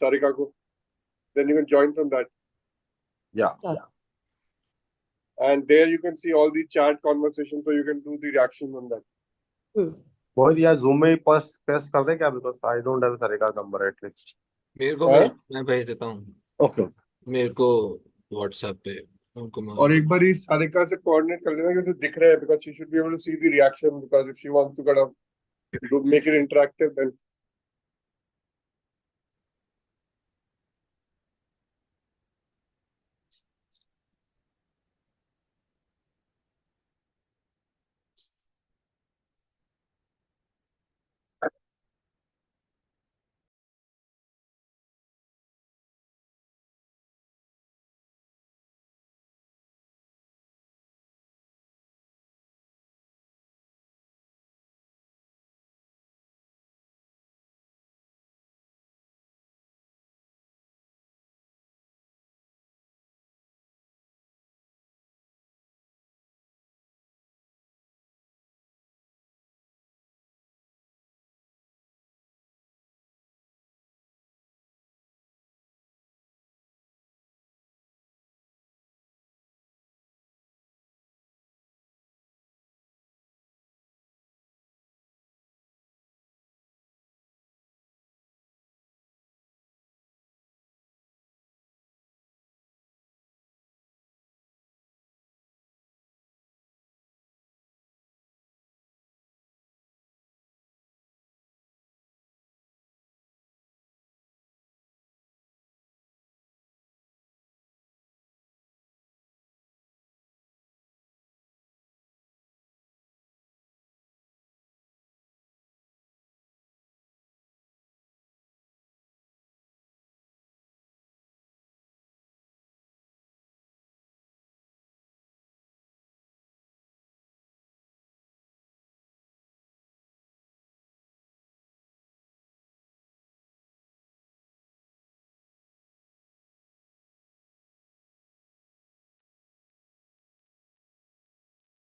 Sarika ko. Then you can join from that. Yeah. And there you can see all the chat conversations, so you can do the reaction on that. मोहित यार zoom में ही paste कर दे क्या, because I don't have Sarika number at least. मेरे को हाँ? मैं भेज देता हूँ ओके। मेरे को व्हाट्सएप पे उनको मैं और एक बार इस सारिका से कोऑर्डिनेट कर लेना कि उसे दिख रहा है, because she should be able to see the reaction, because if she wants to kind of make it interactive, then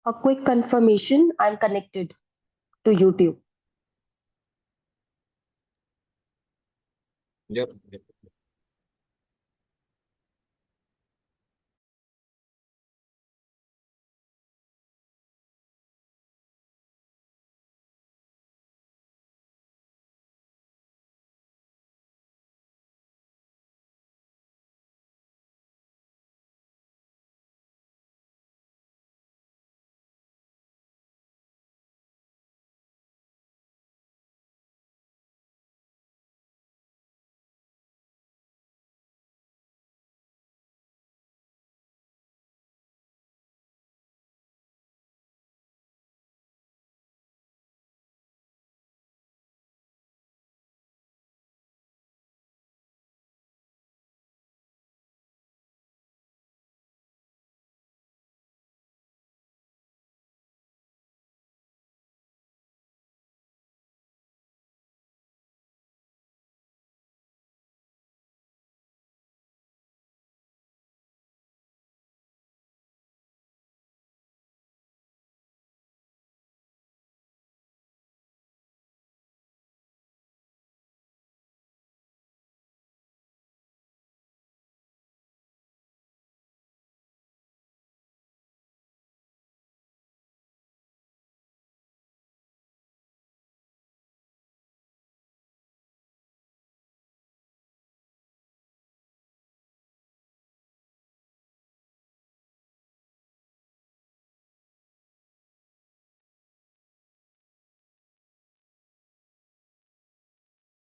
A quick confirmation, I'm connected to YouTube. Yep.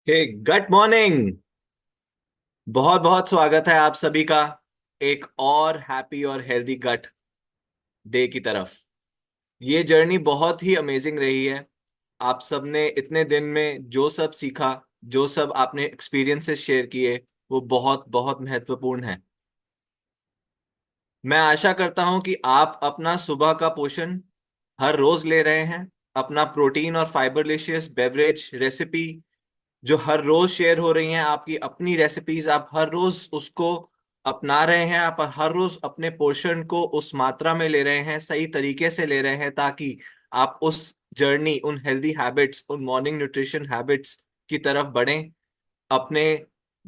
Hey good morning. बहुत बहुत स्वागत है आप सभी का एक और happy और हेल्दी गट डे की तरफ। ये जर्नी बहुत ही अमेजिंग रही है। आप सबने इतने दिन में जो सब सीखा, जो सब आपने एक्सपीरियंसेस शेयर किए, वो बहुत बहुत महत्वपूर्ण है। मैं आशा करता हूं कि आप अपना सुबह का पोषण हर रोज ले रहे हैं। अपना प्रोटीन और फाइबरलिशियस बेवरेज रेसिपी जो हर रोज शेयर हो रही हैं, आपकी अपनी रेसिपीज, आप हर रोज उसको अपना रहे हैं। आप हर रोज अपने पोषण को उस मात्रा में ले रहे हैं, सही तरीके से ले रहे हैं, ताकि आप उस जर्नी, उन हेल्दी हैबिट्स, उन मॉर्निंग न्यूट्रिशन हैबिट्स की तरफ बढ़ें। अपने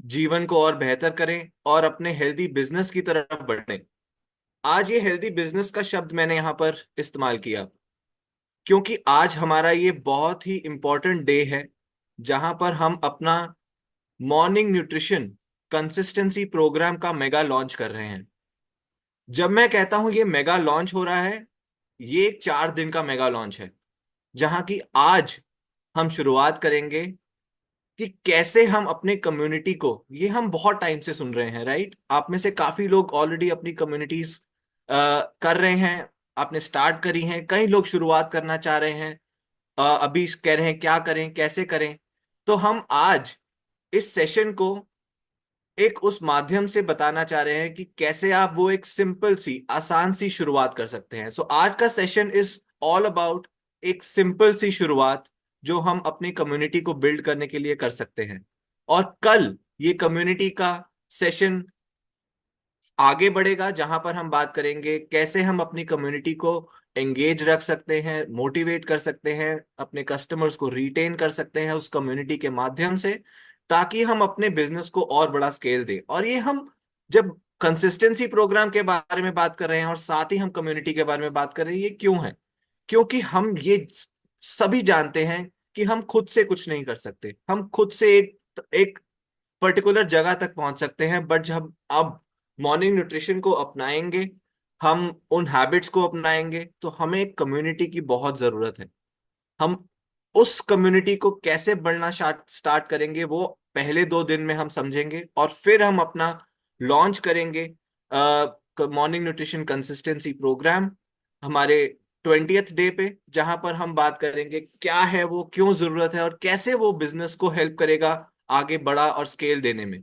जीवन को और बेहतर करें और अपने हेल्दी बिजनेस की तरफ बढ़ें। आज ये हेल्दी बिजनेस का शब्द मैंने यहाँ पर इस्तेमाल किया क्योंकि आज हमारा ये बहुत ही इंपॉर्टेंट डे है जहां पर हम अपना मॉर्निंग न्यूट्रिशन कंसिस्टेंसी प्रोग्राम का मेगा लॉन्च कर रहे हैं। जब मैं कहता हूं ये मेगा लॉन्च हो रहा है, ये एक 4 दिन का मेगा लॉन्च है जहां की आज हम शुरुआत करेंगे कि कैसे हम अपने कम्युनिटी को, ये हम बहुत टाइम से सुन रहे हैं, राइट? आप में से काफी लोग ऑलरेडी अपनी कम्युनिटीज कर रहे हैं, आपने स्टार्ट करी हैं, कई लोग शुरुआत करना चाह रहे हैं, अभी कह रहे हैं क्या करें कैसे करें। तो हम आज इस सेशन को एक उस माध्यम से बताना चाह रहे हैं कि कैसे आप वो एक सिंपल सी आसान सी शुरुआत कर सकते हैं। सो आज का सेशन इज ऑल अबाउट एक सिंपल सी शुरुआत जो हम अपनी कम्युनिटी को बिल्ड करने के लिए कर सकते हैं। और कल ये कम्युनिटी का सेशन आगे बढ़ेगा जहां पर हम बात करेंगे कैसे हम अपनी कम्युनिटी को एंगेज रख सकते हैं, मोटिवेट कर सकते हैं, अपने कस्टमर्स को रिटेन कर सकते हैं उस कम्युनिटी के माध्यम से, ताकि हम अपने बिजनेस को और बड़ा स्केल दें। और ये हम जब कंसिस्टेंसी प्रोग्राम के बारे में बात कर रहे हैं और साथ ही हम कम्युनिटी के बारे में बात कर रहे हैं, ये क्यों है? क्योंकि हम ये सभी जानते हैं कि हम खुद से कुछ नहीं कर सकते। हम खुद से एक पर्टिकुलर जगह तक पहुंच सकते हैं, बट जब अब मॉर्निंग न्यूट्रिशन को अपनाएंगे, हम उन हैबिट्स को अपनाएंगे, तो हमें एक कम्युनिटी की बहुत जरूरत है। हम उस कम्युनिटी को कैसे बढ़ना स्टार्ट करेंगे वो पहले 2 दिन में हम समझेंगे, और फिर हम अपना लॉन्च करेंगे मॉर्निंग न्यूट्रिशन कंसिस्टेंसी प्रोग्राम हमारे 20th डे पे, जहां पर हम बात करेंगे क्या है वो, क्यों जरूरत है, और कैसे वो बिजनेस को हेल्प करेगा आगे बढ़ा और स्केल देने में।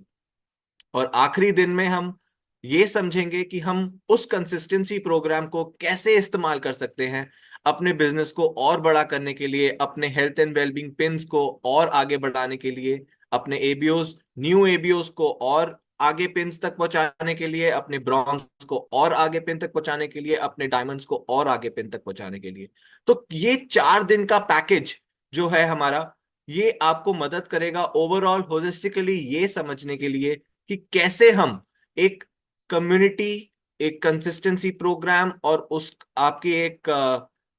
और आखिरी दिन में हम ये समझेंगे कि हम उस कंसिस्टेंसी प्रोग्राम को कैसे इस्तेमाल कर सकते हैं अपने बिजनेस को और बड़ा करने के लिए, अपने हेल्थ एंड वेलबींग पिन्स को और आगे बढ़ाने के लिए, अपने एबीओस, न्यू एबीओस को और आगे पिन्स तक पहुंचाने के लिए, अपने ब्रॉन्ज को और आगे पिन तक पहुंचाने के लिए, अपने डायमंड्स को और आगे पिन तक पहुंचाने के लिए। तो ये 4 दिन का पैकेज जो है हमारा, ये आपको मदद करेगा ओवरऑल होलिस्टिकली ये समझने के लिए कि कैसे हम एक कम्युनिटी, एक कंसिस्टेंसी प्रोग्राम और उस आपकी एक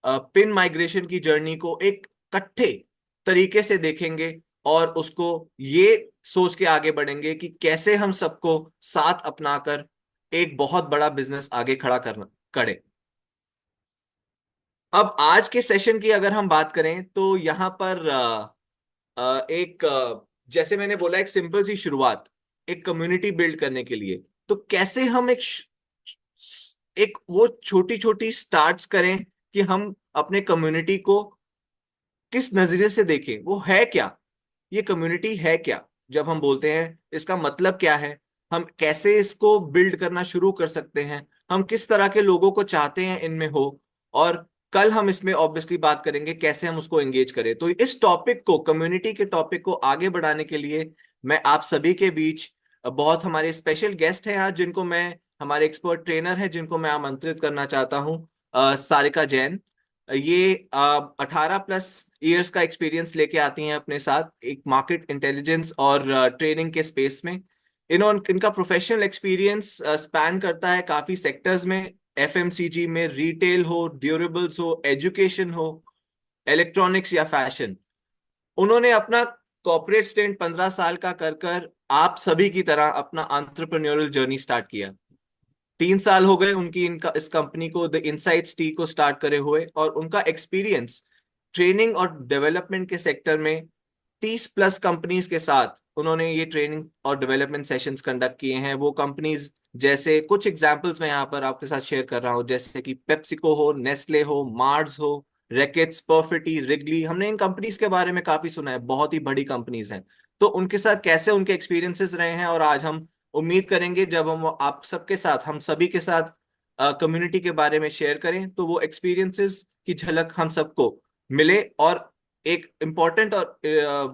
पिन माइग्रेशन की जर्नी को एक इकट्ठे तरीके से देखेंगे, और उसको ये सोच के आगे बढ़ेंगे कि कैसे हम सबको साथ अपनाकर एक बहुत बड़ा बिजनेस आगे खड़ा करना करें। अब आज के सेशन की अगर हम बात करें तो यहाँ पर जैसे मैंने बोला, एक सिंपल सी शुरुआत एक कम्युनिटी बिल्ड करने के लिए, तो कैसे हम एक वो छोटी छोटी स्टार्ट्स करें कि हम अपने कम्युनिटी को किस नजरिए से देखें, वो है क्या, ये कम्युनिटी है क्या, जब हम बोलते हैं इसका मतलब क्या है, हम कैसे इसको बिल्ड करना शुरू कर सकते हैं, हम किस तरह के लोगों को चाहते हैं इनमें हो। और कल हम इसमें ऑब्वियसली बात करेंगे कैसे हम उसको एंगेज करें। तो इस टॉपिक को, कम्युनिटी के टॉपिक को आगे बढ़ाने के लिए मैं आप सभी के बीच बहुत हमारे स्पेशल गेस्ट हैं आज, जिनको मैं, हमारे एक्सपर्ट ट्रेनर हैं जिनको मैं आमंत्रित करना चाहता हूँ, सारिका जैन। ये 18+ ईयर्स का एक्सपीरियंस लेके आती हैं अपने साथ एक मार्केट इंटेलिजेंस और ट्रेनिंग के स्पेस में। इनका प्रोफेशनल एक्सपीरियंस स्पैन करता है काफी सेक्टर्स में, एफएमसीजी में, रिटेल हो, ड्यूरेबल्स हो, एजुकेशन हो, इलेक्ट्रॉनिक्स या फैशन। उन्होंने अपना कॉर्पोरेट स्टेंट 15 साल का कर कर आप सभी की तरह अपना एंटरप्रेन्योरल जर्नी स्टार्ट किया। 3 साल हो गए उनकी इनका इस कंपनी को, द इनसाइट्स टी को स्टार्ट करे हुए, और उनका एक्सपीरियंस ट्रेनिंग और डेवलपमेंट के सेक्टर में 30+ कंपनीज के साथ उन्होंने ये ट्रेनिंग और डेवलपमेंट सेशंस कंडक्ट किए हैं। वो कंपनीज जैसे, कुछ एग्जांपल्स मैं यहाँ पर आपके साथ शेयर कर रहा हूँ, जैसे कि पेप्सिको हो, नेस्ले हो, मार्स हो, रैकेट्स, परफिटी, रिगली। हमने इन कंपनीज के बारे में काफी सुना है, बहुत ही बड़ी कंपनीज हैं। तो उनके साथ कैसे उनके एक्सपीरियंसेस रहे हैं, और आज हम उम्मीद करेंगे जब हम आप सबके साथ, हम सभी के साथ कम्युनिटी के बारे में शेयर करें, तो वो एक्सपीरियंसेस की झलक हम सबको मिले। और एक इम्पॉर्टेंट और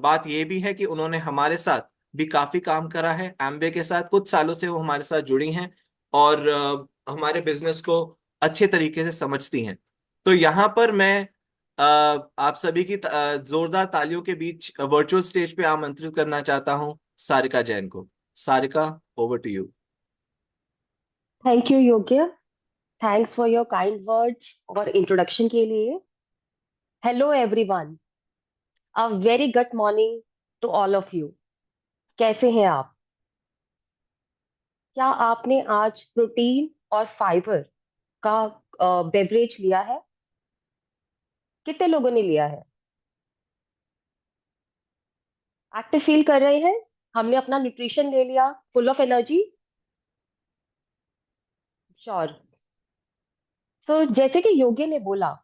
बात ये भी है कि उन्होंने हमारे साथ भी काफी काम करा है, एम्बे के साथ कुछ सालों से वो हमारे साथ जुड़ी हैं और हमारे बिजनेस को अच्छे तरीके से समझती हैं। तो यहाँ पर मैं आप सभी की जोरदार तालियों के बीच वर्चुअल स्टेज पे आमंत्रित करना चाहता हूँ सारिका जैन को। Sarika, over to you. Thank you, Yogya. Thanks for your kind words और introduction के लिए. Hello everyone. A very good morning to all of you. कैसे हैं आप? क्या आपने आज प्रोटीन और फाइबर का बेवरेज लिया है? कितने लोगों ने लिया है? एक्टिव फील कर रहे हैं? हमने अपना न्यूट्रिशन ले लिया, फुल ऑफ एनर्जी? श्योर. सो जैसे कि योगी ने बोला,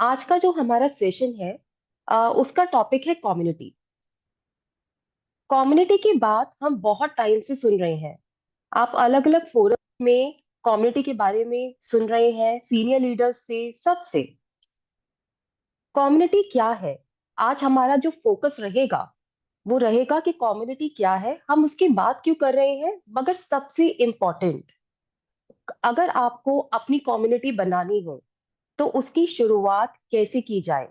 आज का जो हमारा सेशन है उसका टॉपिक है कम्युनिटी. कम्युनिटी की बात हम बहुत टाइम से सुन रहे हैं. आप अलग अलग फोरम में कम्युनिटी के बारे में सुन रहे हैं, सीनियर लीडर्स से, सबसे. कम्युनिटी क्या है? आज हमारा जो फोकस रहेगा वो रहेगा कि कम्युनिटी क्या है, हम उसकी बात क्यों कर रहे हैं, मगर सबसे इम्पोर्टेंट, अगर आपको अपनी कम्युनिटी बनानी हो तो उसकी शुरुआत कैसे की जाए,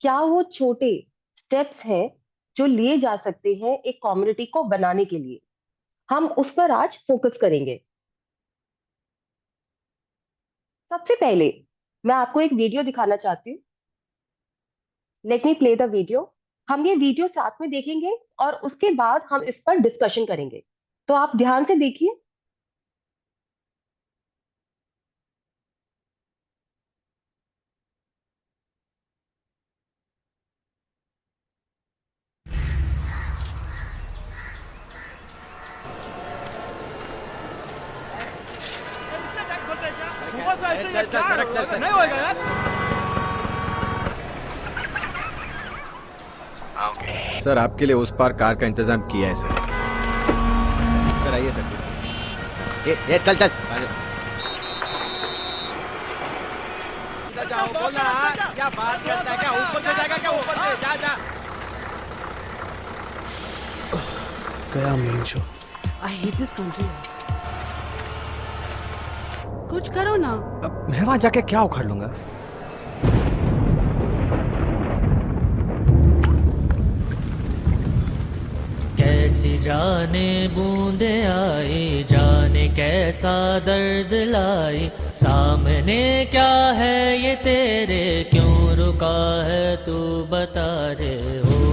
क्या वो छोटे स्टेप्स हैं जो लिए जा सकते हैं एक कम्युनिटी को बनाने के लिए, हम उस पर आज फोकस करेंगे. सबसे पहले मैं आपको एक वीडियो दिखाना चाहती हूँ. Let me play the video. हम ये वीडियो साथ में देखेंगे और उसके बाद हम इस पर डिस्कशन करेंगे. तो आप ध्यान से देखिए. सुबह से ऐसे ये क्या नहीं होएगा यार. सर आपके लिए उस पार कार का इंतजाम किया है सर आइए सर प्लीज. ये चल चल जाओ बोला क्या बात करता है, क्या ऊपर से जाएगा, क्या ऊपर से जा जा. गया main show. I hate this country. कुछ करो ना. अब मैं वहां जाके क्या उखाड़ लूंगा. कैसी जाने बूंदे आई, जाने कैसा दर्द लाई, सामने क्या है ये तेरे, क्यों रुका है तू बता रे हो.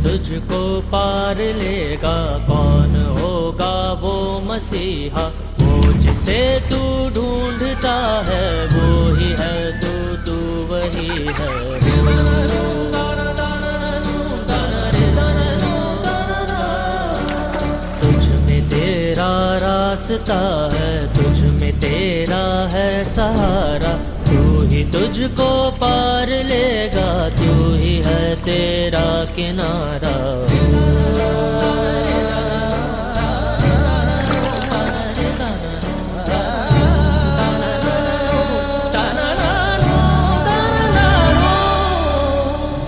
तुझको पार लेगा, कौन होगा वो मसीहा, वो जिसे तू ढूंढता है, वो ही है तू वही है. तुझ में तेरा रास्ता है, तुझ में तेरा है सहारा, तू ही तुझको पार लेगा, तू ही है तेरा किनारा.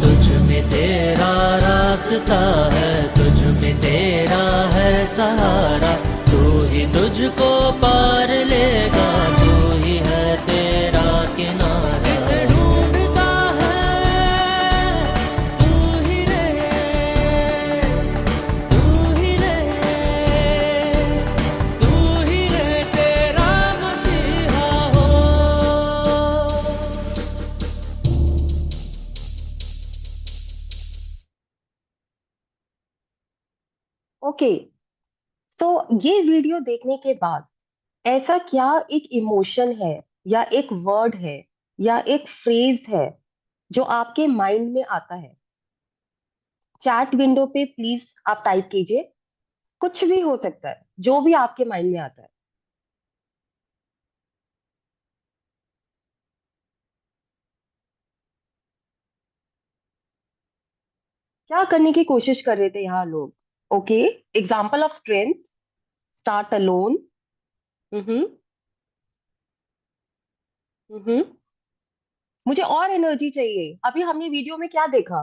तुझ में तेरा रास्ता है, तुझ में तेरा है सहारा, तू ही तुझको पार लेगा, तू ही है तेरा किनारा. जिसे ढूंढता है तू ही रहे, तू ही रहे, तू ही रहे तेरा मसीहा हो. ओके. सो ये वीडियो देखने के बाद ऐसा क्या एक इमोशन है या एक वर्ड है या एक फ्रेज है जो आपके माइंड में आता है? चैट विंडो पे प्लीज आप टाइप कीजिए. कुछ भी हो सकता है, जो भी आपके माइंड में आता है. क्या करने की कोशिश कर रहे थे यहाँ लोग? Okay. Example of strength. Start alone. Hmm. Hmm. मुझे और एनर्जी चाहिए. अभी हमने वीडियो में क्या देखा?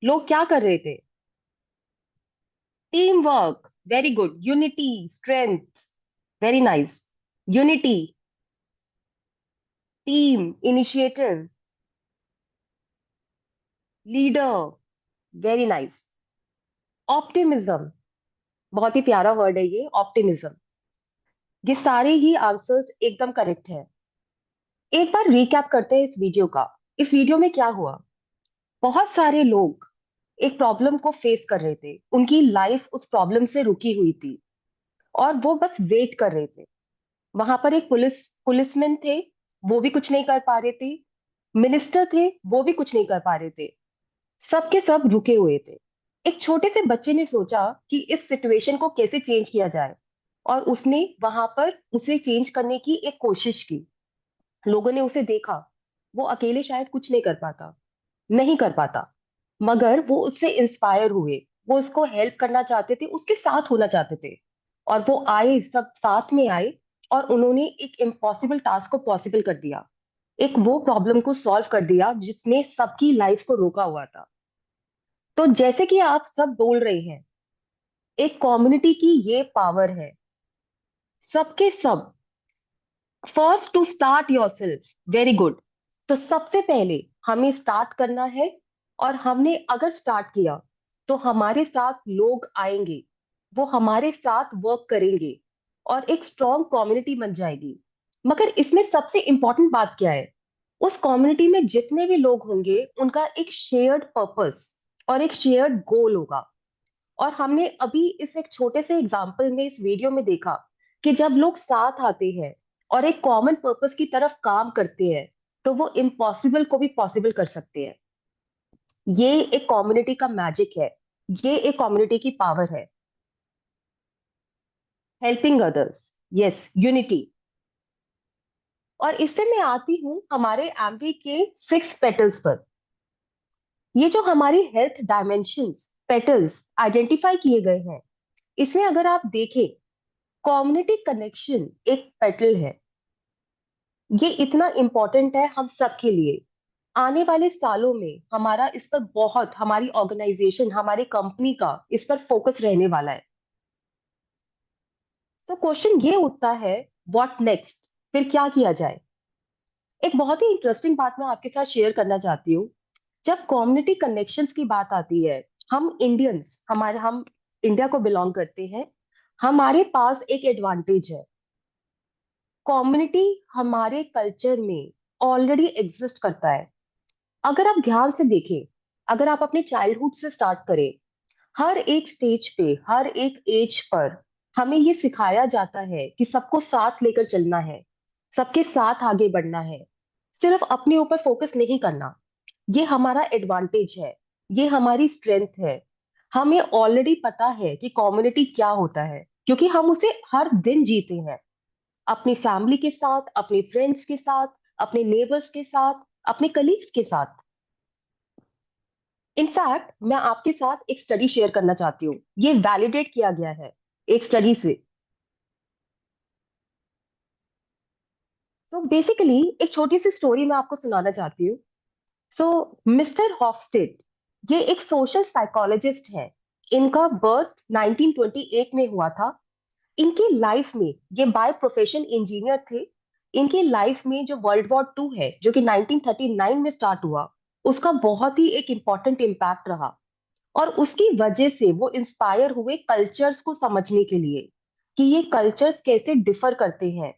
लोग क्या कर रहे थे? Team work. Very good. Unity. Strength. Very nice. Unity. Team, initiative, leader, very nice. Optimism, बहुत ही प्यारा वर्ड है ये, ऑप्टिमिज्म। ये सारे ही आंसर्स एकदम करेक्ट है। एक बार रिकैप करते हैं इस वीडियो का। इस वीडियो में क्या हुआ? बहुत सारे लोग एक प्रॉब्लम को फेस कर रहे थे, उनकी लाइफ उस प्रॉब्लम से रुकी हुई थी और वो बस वेट कर रहे थे। वहां पर एक पुलिसमैन थे, वो भी कुछ नहीं कर पा रहे थे। मिनिस्टर थे, वो भी कुछ नहीं कर पा रहे थे। सबके सब रुके हुए थे। एक छोटे से बच्चे ने सोचा कि इस सिचुएशन को कैसे चेंज किया जाए, और उसने वहां पर उसे चेंज करने की एक कोशिश की। लोगों ने उसे देखा, वो अकेले शायद कुछ नहीं कर पाता, मगर वो उससे इंस्पायर हुए। वो उसको हेल्प करना चाहते थे, उसके साथ होना चाहते थे, और वो आए, सब साथ में आए, और उन्होंने एक इम्पॉसिबल टास्क को पॉसिबल कर दिया। एक वो प्रॉब्लम को सॉल्व कर दिया जिसने सबकी लाइफ को रोका हुआ था। तो जैसे कि आप सब बोल रहे हैं, एक कम्युनिटी की ये पावर है। सबके सब, first to start yourself, very good. तो सबसे पहले हमें स्टार्ट करना है, और हमने अगर स्टार्ट किया तो हमारे साथ लोग आएंगे, वो हमारे साथ वर्क करेंगे, और एक स्ट्रॉन्ग कम्युनिटी बन जाएगी। मगर इसमें सबसे इंपॉर्टेंट बात क्या है? उस कम्युनिटी में जितने भी लोग होंगे, उनका एक शेयर्ड पर्पस और एक शेयर्ड गोल होगा। और हमने अभी इस एक छोटे से एग्जाम्पल में, इस वीडियो में देखा कि जब लोग साथ आते हैं और एक कॉमन पर्पस की तरफ काम करते हैं, तो वो इम्पॉसिबल को भी पॉसिबल कर सकते हैं। ये एक कम्युनिटी का मैजिक है, ये एक कम्युनिटी की पावर है। Helping others, yes, unity. और इससे मैं आती हूं हमारे एमवी के 6 पेटल्स पर। ये जो हमारी हेल्थ डायमेंशंस, पेटल्स आइडेंटिफाई किए गए हैं, इसमें अगर आप देखें, कम्युनिटी कनेक्शन एक पेटल है। ये इतना इंपॉर्टेंट है हम सब के लिए। आने वाले सालों में हमारा इस पर बहुत, हमारी ऑर्गेनाइजेशन, हमारी कंपनी का इस पर फोकस रहने वाला है। तो क्वेश्चन ये उठता है, व्हाट नेक्स्ट? फिर क्या किया जाए? एक बहुत ही इंटरेस्टिंग बात मैं आपके साथ शेयर करना चाहती हूँ। जब कम्युनिटी कनेक्शंस की बात आती है, हम इंडियंस, हम इंडिया को बिलोंग करते हैं, हमारे पास एक एडवांटेज है। कम्युनिटी हमारे कल्चर में ऑलरेडी एग्जिस्ट करता है। अगर आप ध्यान से देखें, अगर आप अपने चाइल्डहुड से स्टार्ट करें, हर एक स्टेज पे, हर एक एज पर हमें ये सिखाया जाता है कि सबको साथ लेकर चलना है, सबके साथ आगे बढ़ना है, सिर्फ अपने ऊपर फोकस नहीं करना। ये हमारा एडवांटेज है, ये हमारी स्ट्रेंथ है। हमें ऑलरेडी पता है कि कम्युनिटी क्या होता है, क्योंकि हम उसे हर दिन जीते हैं, अपनी फैमिली के साथ, अपने फ्रेंड्स के साथ, अपने नेबर्स के साथ, अपने कलीग्स के साथ। इनफैक्ट मैं आपके साथ एक स्टडी शेयर करना चाहती हूँ, ये वैलिडेट किया गया है एक स्टडी से। सो बेसिकली एक छोटी सी स्टोरी मैं आपको सुनाना चाहती हूँ। सो मिस्टर हॉफस्टेड, ये एक सोशल साइकोलॉजिस्ट है। इनका बर्थ 1928 में हुआ था। इनकी लाइफ में, ये बाय प्रोफेशन इंजीनियर थे। इनकी लाइफ में जो वर्ल्ड वॉर 2 है, जो कि 1939 में स्टार्ट हुआ, उसका बहुत ही एक इम्पॉर्टेंट इम्पैक्ट रहा। और उसकी वजह से वो इंस्पायर हुए कल्चर्स को समझने के लिए, कि ये कल्चर्स कैसे डिफर करते हैं,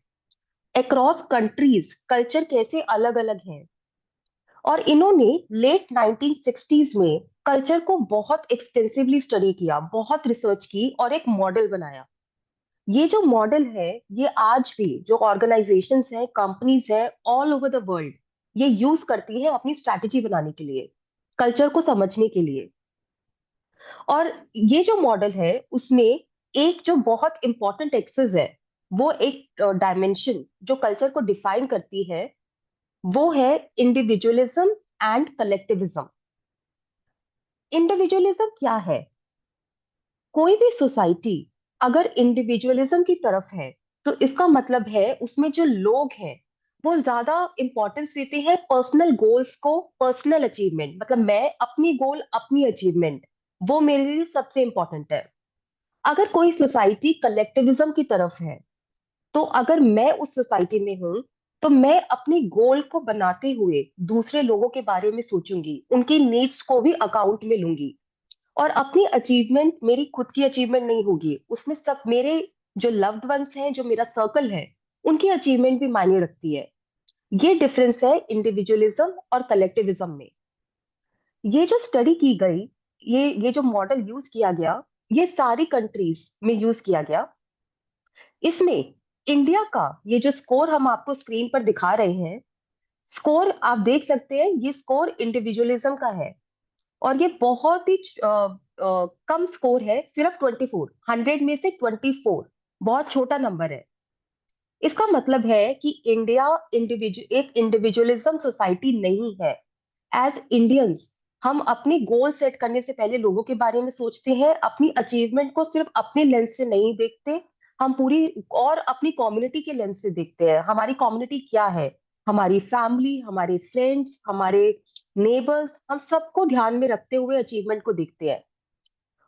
अक्रॉस कंट्रीज कल्चर कैसे अलग अलग हैं। और इन्होंने लेट 1960s में कल्चर को बहुत एक्सटेंसिवली स्टडी किया, बहुत रिसर्च की, और एक मॉडल बनाया। ये जो मॉडल है, ये आज भी जो ऑर्गेनाइजेशंस हैं, कंपनीज हैं ऑल ओवर द वर्ल्ड, ये यूज करती है अपनी स्ट्रैटेजी बनाने के लिए, कल्चर को समझने के लिए। और ये जो मॉडल है, उसमें एक जो बहुत इंपॉर्टेंट एक्सेस है, वो एक डायमेंशन जो कल्चर को डिफाइन करती है, वो है इंडिविजुअलिज्म एंड कलेक्टिविज्म। इंडिविजुअलिज्म क्या है? कोई भी सोसाइटी अगर इंडिविजुअलिज्म की तरफ है, तो इसका मतलब है उसमें जो लोग हैं, वो ज्यादा इंपॉर्टेंस देते हैं पर्सनल गोल्स को, पर्सनल अचीवमेंट, मतलब मैं अपनी गोल, अपनी अचीवमेंट, वो मेरे लिए सबसे इंपॉर्टेंट है। अगर कोई सोसाइटी कलेक्टिविज्म की तरफ है, तो अगर मैं उस सोसाइटी में हूं, तो मैं अपने गोल को बनाते हुए दूसरे लोगों के बारे में सोचूंगी, उनकी नीड्स को भी अकाउंट में लूंगी। और अपनी अचीवमेंट मेरी खुद की अचीवमेंट नहीं होगी, उसमें सब मेरे जो लव्ड वंस हैं, जो मेरा सर्कल है, उनकी अचीवमेंट भी मायने रखती है। ये डिफरेंस है इंडिविजुअलिज्म और कलेक्टिविज्म में। ये जो स्टडी की गई, ये जो मॉडल यूज किया गया, ये सारी कंट्रीज में यूज किया गया। इसमें इंडिया का ये जो स्कोर हम आपको स्क्रीन पर दिखा रहे हैं, स्कोर आप देख सकते हैं, ये स्कोर इंडिविजुअलिज्म का है। और ये बहुत ही कम स्कोर है, सिर्फ 24, 100 में से 24, बहुत छोटा नंबर है। इसका मतलब है कि इंडिया एक इंडिविजुअलिज्म सोसाइटी नहीं है। एज इंडियंस हम अपने गोल सेट करने से पहले लोगों के बारे में सोचते हैं, अपनी अचीवमेंट को सिर्फ अपने लेंस से नहीं देखते, हम पूरी और अपनी कम्युनिटी के लेंस से देखते हैं। हमारी कम्युनिटी क्या है, हमारी फैमिली, हमारे फ्रेंड्स, हमारे नेबर्स, हम सबको ध्यान में रखते हुए अचीवमेंट को देखते हैं।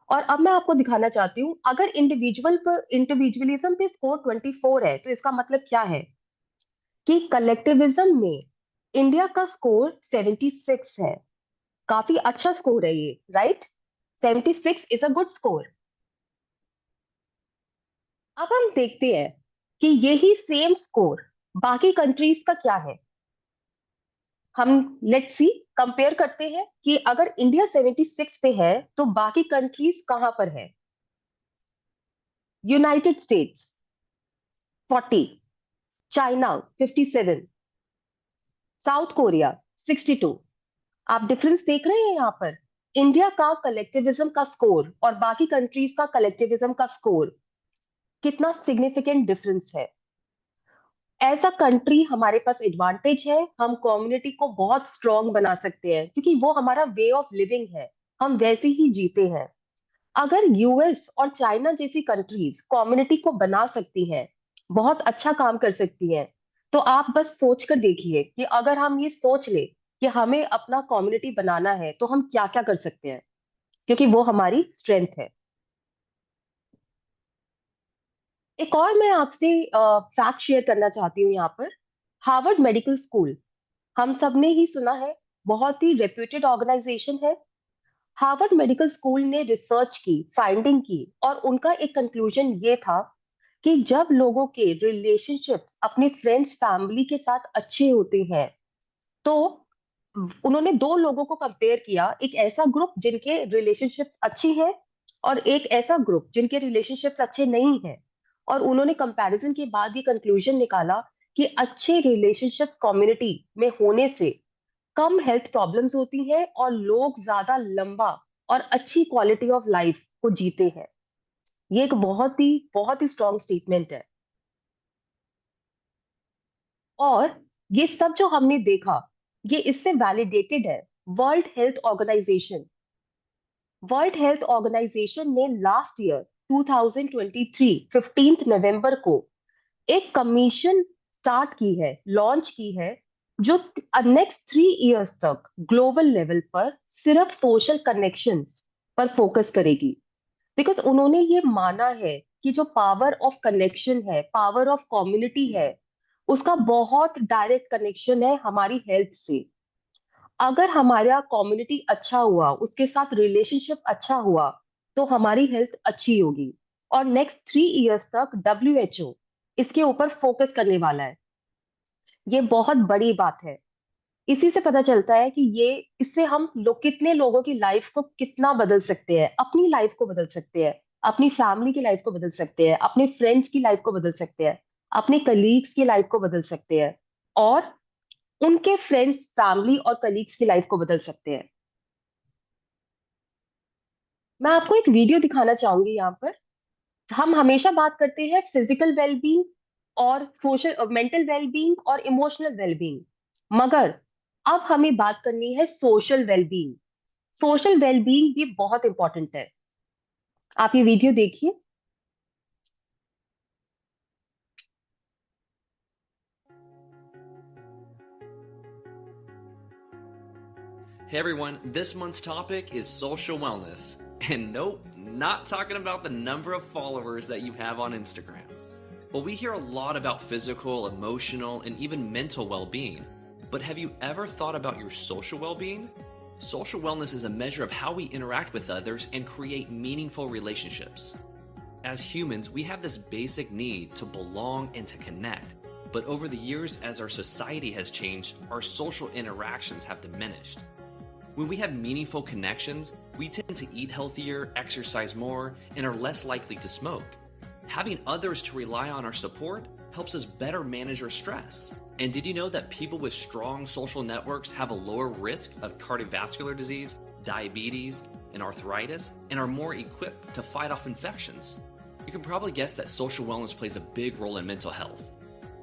और अब मैं आपको दिखाना चाहती हूँ, अगर इंडिविजुअलिज्म पे स्कोर 24 है, तो इसका मतलब क्या है कि कलेक्टिविज्म में इंडिया का स्कोर 76 है। काफी अच्छा स्कोर है ये, right? 76 is a good score. अब हम देखते हैं कि यही सेम स्कोर बाकी कंट्रीज का क्या है। हम लेट्स सी कंपेयर करते हैं कि अगर इंडिया 76 पे है तो बाकी कंट्रीज कहां पर है। United states 40, China 57, south Korea 62। आप डिफरेंस देख रहे हैं यहाँ पर? इंडिया का कलेक्टिविज्म का स्कोर और बाकी कंट्रीज का कलेक्टिविज्म का स्कोर, कितना सिग्निफिकेंट डिफरेंस है। एज अ कंट्री हमारे पास एडवांटेज है, हम कम्युनिटी को बहुत स्ट्रांग बना सकते हैं क्योंकि वो हमारा वे ऑफ लिविंग है, हम वैसे ही जीते हैं। अगर यूएस और चाइना जैसी कंट्रीज कम्युनिटी को बना सकती हैं, बहुत अच्छा काम कर सकती हैं, तो आप बस सोच कर देखिए कि अगर हम ये सोच ले कि हमें अपना कम्युनिटी बनाना है तो हम क्या क्या कर सकते हैं, क्योंकि वो हमारी स्ट्रेंथ है। एक और मैं आपसे फैक्ट शेयर करना चाहती हूँ यहाँ पर। हार्वर्ड मेडिकल स्कूल, हम सबने ही सुना है, बहुत ही रेप्यूटेड ऑर्गेनाइजेशन है। हार्वर्ड मेडिकल स्कूल ने रिसर्च की, फाइंडिंग की, और उनका एक कंक्लूजन ये था कि जब लोगों के रिलेशनशिप्स अपने फ्रेंड्स फैमिली के साथ अच्छे होते हैं, तो उन्होंने दो लोगों को कंपेयर किया, एक ऐसा ग्रुप जिनके रिलेशनशिप्स अच्छी हैं और एक ऐसा ग्रुप जिनके रिलेशनशिप्स अच्छे नहीं हैं। और उन्होंने कंपैरिजन के बाद ये कंक्लूजन निकाला कि अच्छे रिलेशनशिप्स कम्युनिटी में होने से कम हेल्थ प्रॉब्लम्स होती हैं और लोग ज्यादा लंबा और अच्छी क्वालिटी ऑफ लाइफ को जीते हैं। ये एक बहुत ही स्ट्रॉन्ग स्टेटमेंट है। और ये सब जो हमने देखा, ये इससे वैलिडेटेड है। World Health Organization World Health Organization ने लास्ट ईयर 2023 15 नवंबर को एक कमीशन स्टार्ट की है, लॉन्च की है, जो नेक्स्ट 3 इयर्स तक ग्लोबल लेवल पर सिर्फ सोशल कनेक्शंस पर फोकस करेगी। बिकॉज उन्होंने ये माना है कि जो पावर ऑफ कनेक्शन है, पावर ऑफ कम्युनिटी है, उसका बहुत डायरेक्ट कनेक्शन है हमारी हेल्थ से। अगर हमारा कम्युनिटी अच्छा हुआ, उसके साथ रिलेशनशिप अच्छा हुआ, तो हमारी हेल्थ अच्छी होगी। और नेक्स्ट 3 इयर्स तक WHO इसके ऊपर फोकस करने वाला है। ये बहुत बड़ी बात है। इसी से पता चलता है कि ये इससे हम लोग कितने लोगों की लाइफ को कितना बदल सकते हैं, अपनी लाइफ को बदल सकते हैं, अपनी फैमिली की लाइफ को बदल सकते हैं, अपने फ्रेंड्स की लाइफ को बदल सकते हैं, अपने कलीग्स की लाइफ को बदल सकते हैं, और उनके फ्रेंड्स, फैमिली और कलीग्स की लाइफ को बदल सकते हैं। मैं आपको एक वीडियो दिखाना चाहूंगी यहाँ पर। हम हमेशा बात करते हैं फिजिकल वेलबींग और सोशल मेंटल वेलबींग और इमोशनल वेलबींग, मगर अब हमें बात करनी है सोशल वेलबींग। सोशल वेलबींग भी बहुत इंपॉर्टेंट है। आप ये वीडियो देखिए। Hey everyone, this month's topic is social wellness. And nope, not talking about the number of followers that you have on Instagram. Well, we hear a lot about physical, emotional, and even mental well-being. But have you ever thought about your social well-being? Social wellness is a measure of how we interact with others and create meaningful relationships. As humans, we have this basic need to belong and to connect. But over the years, as our society has changed, our social interactions have diminished. When we have meaningful connections, we tend to eat healthier, exercise more, and are less likely to smoke. Having others to rely on our support helps us better manage our stress. And did you know that people with strong social networks have a lower risk of cardiovascular disease, diabetes, and arthritis, and are more equipped to fight off infections? You can probably guess that social wellness plays a big role in mental health.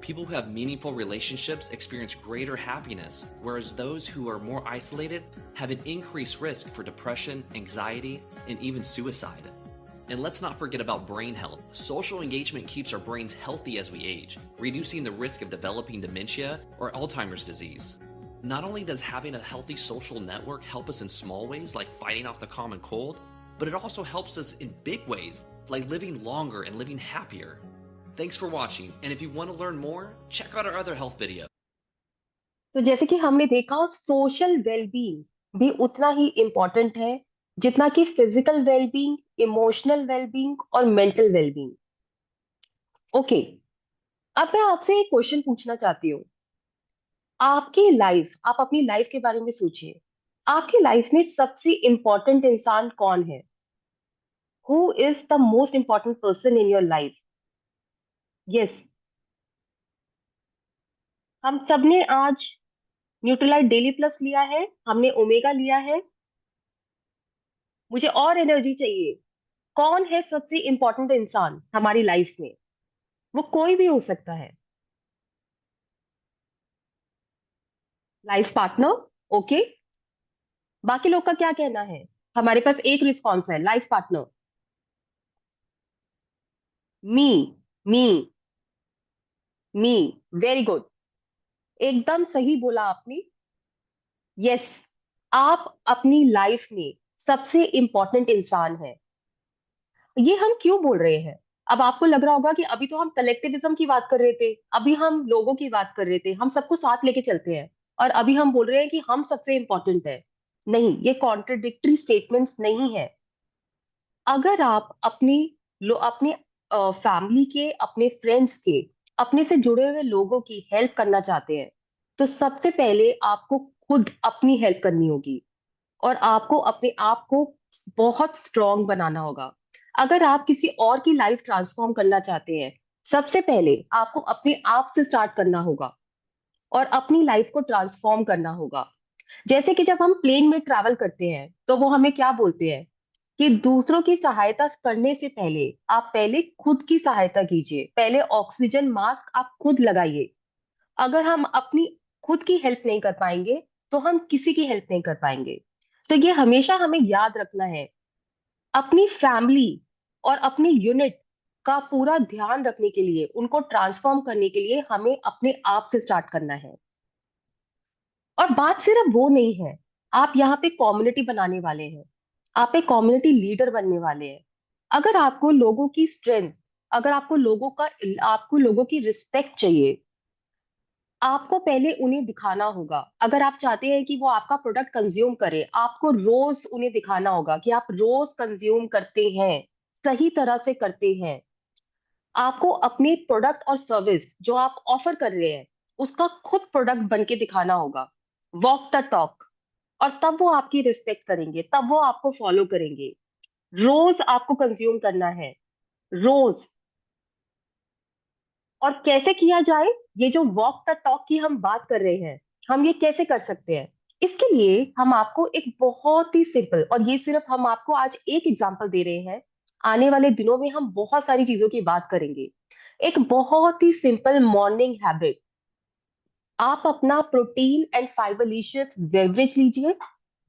People who have meaningful relationships experience greater happiness, whereas those who are more isolated have an increased risk for depression, anxiety, and even suicide. And let's not forget about brain health. Social engagement keeps our brains healthy as we age, reducing the risk of developing dementia or Alzheimer's disease. Not only does having a healthy social network help us in small ways like fighting off the common cold, but it also helps us in big ways like living longer and living happier. Thanks for watching, and if you want to learn more, check out our other health video. तो जैसे कि हमने देखा, social wellbeing भी उतना ही important है जितना कि फिजिकल वेलबींग, इमोशनल वेलबींग और मेंटल वेलबींग। ओके, अब मैं आपसे एक क्वेश्चन पूछना चाहती हूँ। आपकी लाइफ, आप अपनी लाइफ के बारे में सोचिए। आपकी लाइफ में सबसे इम्पोर्टेंट इंसान कौन है? Who is the most important person in your life? Yes, हम सबने आज न्यूट्रीलाइट डेली प्लस लिया है, हमने ओमेगा लिया है। मुझे और एनर्जी चाहिए। कौन है सबसे इंपॉर्टेंट इंसान हमारी लाइफ में? वो कोई भी हो सकता है। Life partner, okay. बाकी लोग का क्या कहना है? हमारे पास एक रिस्पॉन्स है, लाइफ पार्टनर। मी, मी, मी, वेरी गुड, एकदम सही बोला आपने। यस, आप अपनी लाइफ में सबसे इंपॉर्टेंट इंसान है। ये हम क्यों बोल रहे हैं? अब आपको लग रहा होगा कि अभी तो हम कलेक्टिविज्म की बात कर रहे थे, अभी हम लोगों की बात कर रहे थे, हम सबको साथ लेके चलते हैं, और अभी हम बोल रहे हैं कि हम सबसे इंपॉर्टेंट है। नहीं, ये कॉन्ट्रडिक्टरी स्टेटमेंट्स नहीं है। अगर आप अपने फैमिली के, अपने फ्रेंड्स के, अपने से जुड़े हुए लोगों की हेल्प करना चाहते हैं, तो सबसे पहले आपको खुद अपनी हेल्प करनी होगी और आपको अपने आप को बहुत स्ट्रांग बनाना होगा। अगर आप किसी और की लाइफ ट्रांसफॉर्म करना चाहते हैं, सबसे पहले आपको अपने आप से स्टार्ट करना होगा और अपनी लाइफ को ट्रांसफॉर्म करना होगा। जैसे कि जब हम प्लेन में ट्रैवल करते हैं तो वो हमें क्या बोलते हैं कि दूसरों की सहायता करने से पहले आप पहले खुद की सहायता कीजिए, पहले ऑक्सीजन मास्क आप खुद लगाइए। अगर हम अपनी खुद की हेल्प नहीं कर पाएंगे तो हम किसी की हेल्प नहीं कर पाएंगे। तो ये हमेशा हमें याद रखना है। अपनी फैमिली और अपनी यूनिट का पूरा ध्यान रखने के लिए, उनको ट्रांसफॉर्म करने के लिए हमें अपने आप से स्टार्ट करना है। और बात सिर्फ वो नहीं है, आप यहाँ पे कम्युनिटी बनाने वाले हैं, आप एक कम्युनिटी लीडर बनने वाले हैं। अगर आपको लोगों की स्ट्रेंथ, अगर आपको लोगों की रिस्पेक्ट चाहिए, आपको पहले उन्हें दिखाना होगा। अगर आप चाहते हैं कि वो आपका प्रोडक्ट कंज्यूम करे, आपको रोज उन्हें दिखाना होगा कि आप रोज कंज्यूम करते हैं, सही तरह से करते हैं। आपको अपने प्रोडक्ट और सर्विस जो आप ऑफर कर रहे हैं उसका खुद प्रोडक्ट बन के दिखाना होगा, वॉक द टॉक। और तब वो आपकी रिस्पेक्ट करेंगे, तब वो आपको फॉलो करेंगे। रोज आपको कंज्यूम करना है, रोज। और कैसे किया जाए? ये जो वॉक द टॉक की हम बात कर रहे हैं, हम ये कैसे कर सकते हैं? इसके लिए हम आपको एक बहुत ही सिंपल, और ये सिर्फ हम आपको आज एक एग्जांपल दे रहे हैं, आने वाले दिनों में हम बहुत सारी चीजों की बात करेंगे। एक बहुत ही सिंपल मॉर्निंग हैबिट, आप अपना प्रोटीन एंड फाइबरलिशियस बेवरेज लीजिए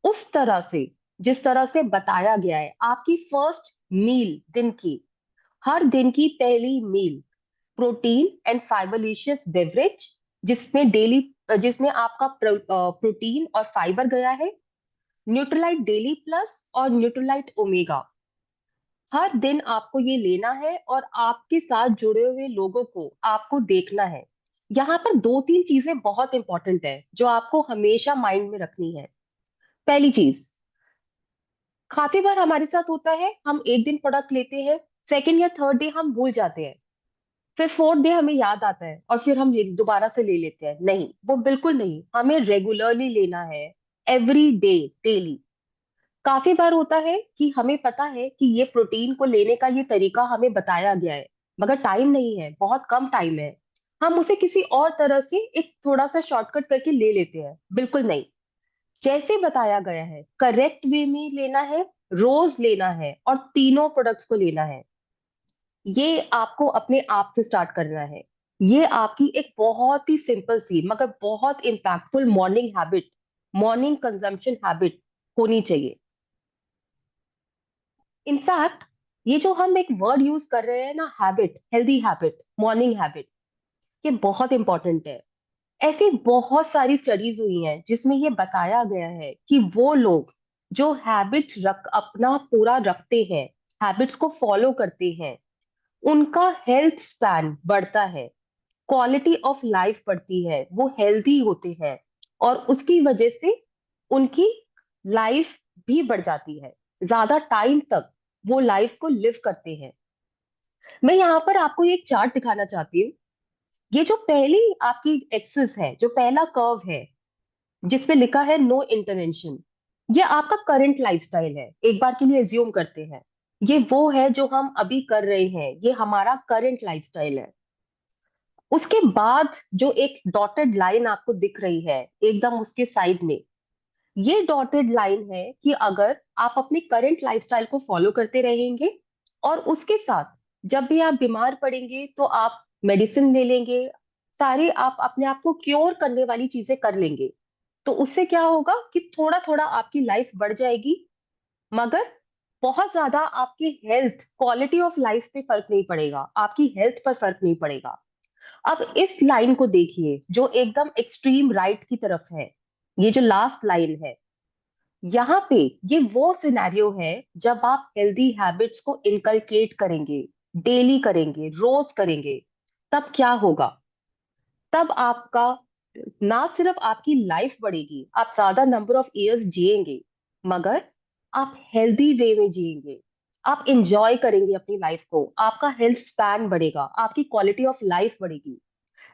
उस तरह से जिस तरह से बताया गया है। आपकी फर्स्ट मील, दिन की, हर दिन की पहली मील, प्रोटीन एंड फाइबरलिशियस बेवरेज, जिसमें आपका प्रोटीन और फाइबर गया है, न्यूट्रीलाइट डेली प्लस और न्यूट्रीलाइट ओमेगा। हर दिन आपको ये लेना है और आपके साथ जुड़े हुए लोगों को आपको देखना है। यहाँ पर दो तीन चीजें बहुत इंपॉर्टेंट है जो आपको हमेशा माइंड में रखनी है। पहली चीज, काफी बार हमारे साथ होता है, हम एक दिन प्रोडक्ट लेते हैं, सेकेंड या थर्ड डे हम भूल जाते हैं, फिर फोर्थ डे हमें याद आता है और फिर हम दोबारा से ले लेते हैं। नहीं, वो बिल्कुल नहीं, हमें रेगुलरली लेना है, एवरी डे, डेली। काफी बार होता है कि हमें पता है कि ये प्रोटीन को लेने का ये तरीका हमें बताया गया है, मगर टाइम नहीं है, बहुत कम टाइम है, हम उसे किसी और तरह से एक थोड़ा सा शॉर्टकट करके ले लेते हैं। बिल्कुल नहीं, जैसे बताया गया है करेक्ट वे में लेना है, रोज लेना है और तीनों प्रोडक्ट्स को लेना है। ये आपको अपने आप से स्टार्ट करना है। ये आपकी एक बहुत ही सिंपल सी मगर बहुत impactful morning habit, morning consumption habit होनी चाहिए। इनफैक्ट ये जो हम एक वर्ड यूज कर रहे हैं ना, habit, healthy habit, morning habit, ये बहुत इंपॉर्टेंट है। ऐसी बहुत सारी स्टडीज हुई हैं जिसमें ये बताया गया है कि वो लोग जो हैबिट्स अपना पूरा रखते हैं, हैबिट्स को फॉलो करते हैं, उनका हेल्थ स्पैन बढ़ता है, क्वालिटी ऑफ लाइफ बढ़ती है, वो हेल्दी होते हैं और उसकी वजह से उनकी लाइफ भी बढ़ जाती है, ज्यादा टाइम तक वो लाइफ को लिव करते हैं। मैं यहाँ पर आपको एक चार्ट दिखाना चाहती हूँ। ये जो पहली आपकी एक्सिस है, जो पहला कर्व है जिसपे लिखा है नो इंटरवेंशन, ये आपका करंट लाइफस्टाइल है। एक बार के लिए एज्यूम करते हैं ये वो है जो हम अभी कर रहे हैं, ये हमारा करंट लाइफस्टाइल है। उसके बाद जो एक डॉटेड लाइन आपको दिख रही है एकदम उसके साइड में, ये डॉटेड लाइन है कि अगर आप अपने करंट लाइफस्टाइल को फॉलो करते रहेंगे और उसके साथ जब भी आप बीमार पड़ेंगे तो आप मेडिसिन ले लेंगे, सारे आप अपने आप को क्योर करने वाली चीजें कर लेंगे, तो उससे क्या होगा कि थोड़ा थोड़ा आपकी लाइफ बढ़ जाएगी, मगर बहुत ज्यादा आपकी हेल्थ, क्वालिटी ऑफ लाइफ पे फर्क नहीं पड़ेगा, आपकी हेल्थ पर फर्क नहीं पड़ेगा। अब इस लाइन को देखिए जो एकदम एक्सट्रीम राइट की तरफ है, ये जो लास्ट लाइन है, यहाँ पे ये वो सिनेरियो है जब आप हेल्दी हैबिट्स को इनकलकेट करेंगे, डेली करेंगे, रोज करेंगे, तब क्या होगा? तब आपका ना सिर्फ आपकी लाइफ बढ़ेगी, आप ज्यादा नंबर ऑफ इयर्स जिएंगे, मगर आप हेल्दी वे में जिएंगे, आप इंजॉय करेंगे अपनी लाइफ को, आपका हेल्थ स्पैन बढ़ेगा, आपकी क्वालिटी ऑफ लाइफ बढ़ेगी।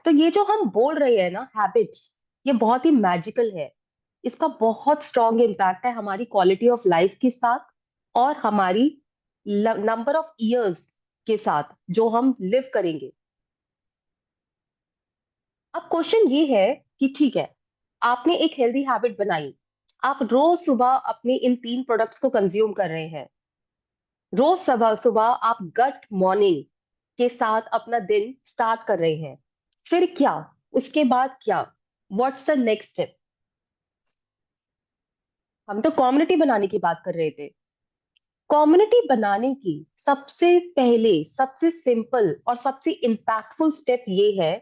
तो ये जो हम बोल रहे हैं ना हैबिट्स, ये बहुत ही मैजिकल है, इसका बहुत स्ट्रॉन्ग इम्पैक्ट है हमारी क्वालिटी ऑफ लाइफ के साथ और हमारी नंबर ऑफ इयर्स के साथ जो हम लिव करेंगे। अब क्वेश्चन ये है कि ठीक है, आपने एक हेल्दी हैबिट बनाई, आप रोज सुबह अपने इन तीन प्रोडक्ट्स को कंज्यूम कर रहे हैं, रोज सुबह सुबह आप गट मॉर्निंग के साथ अपना दिन स्टार्ट कर रहे हैं, फिर क्या? उसके बाद क्या? What's the next step? हम तो कम्युनिटी बनाने की बात कर रहे थे। कम्युनिटी बनाने की सबसे पहले, सबसे सिंपल और सबसे इम्पैक्टफुल स्टेप ये है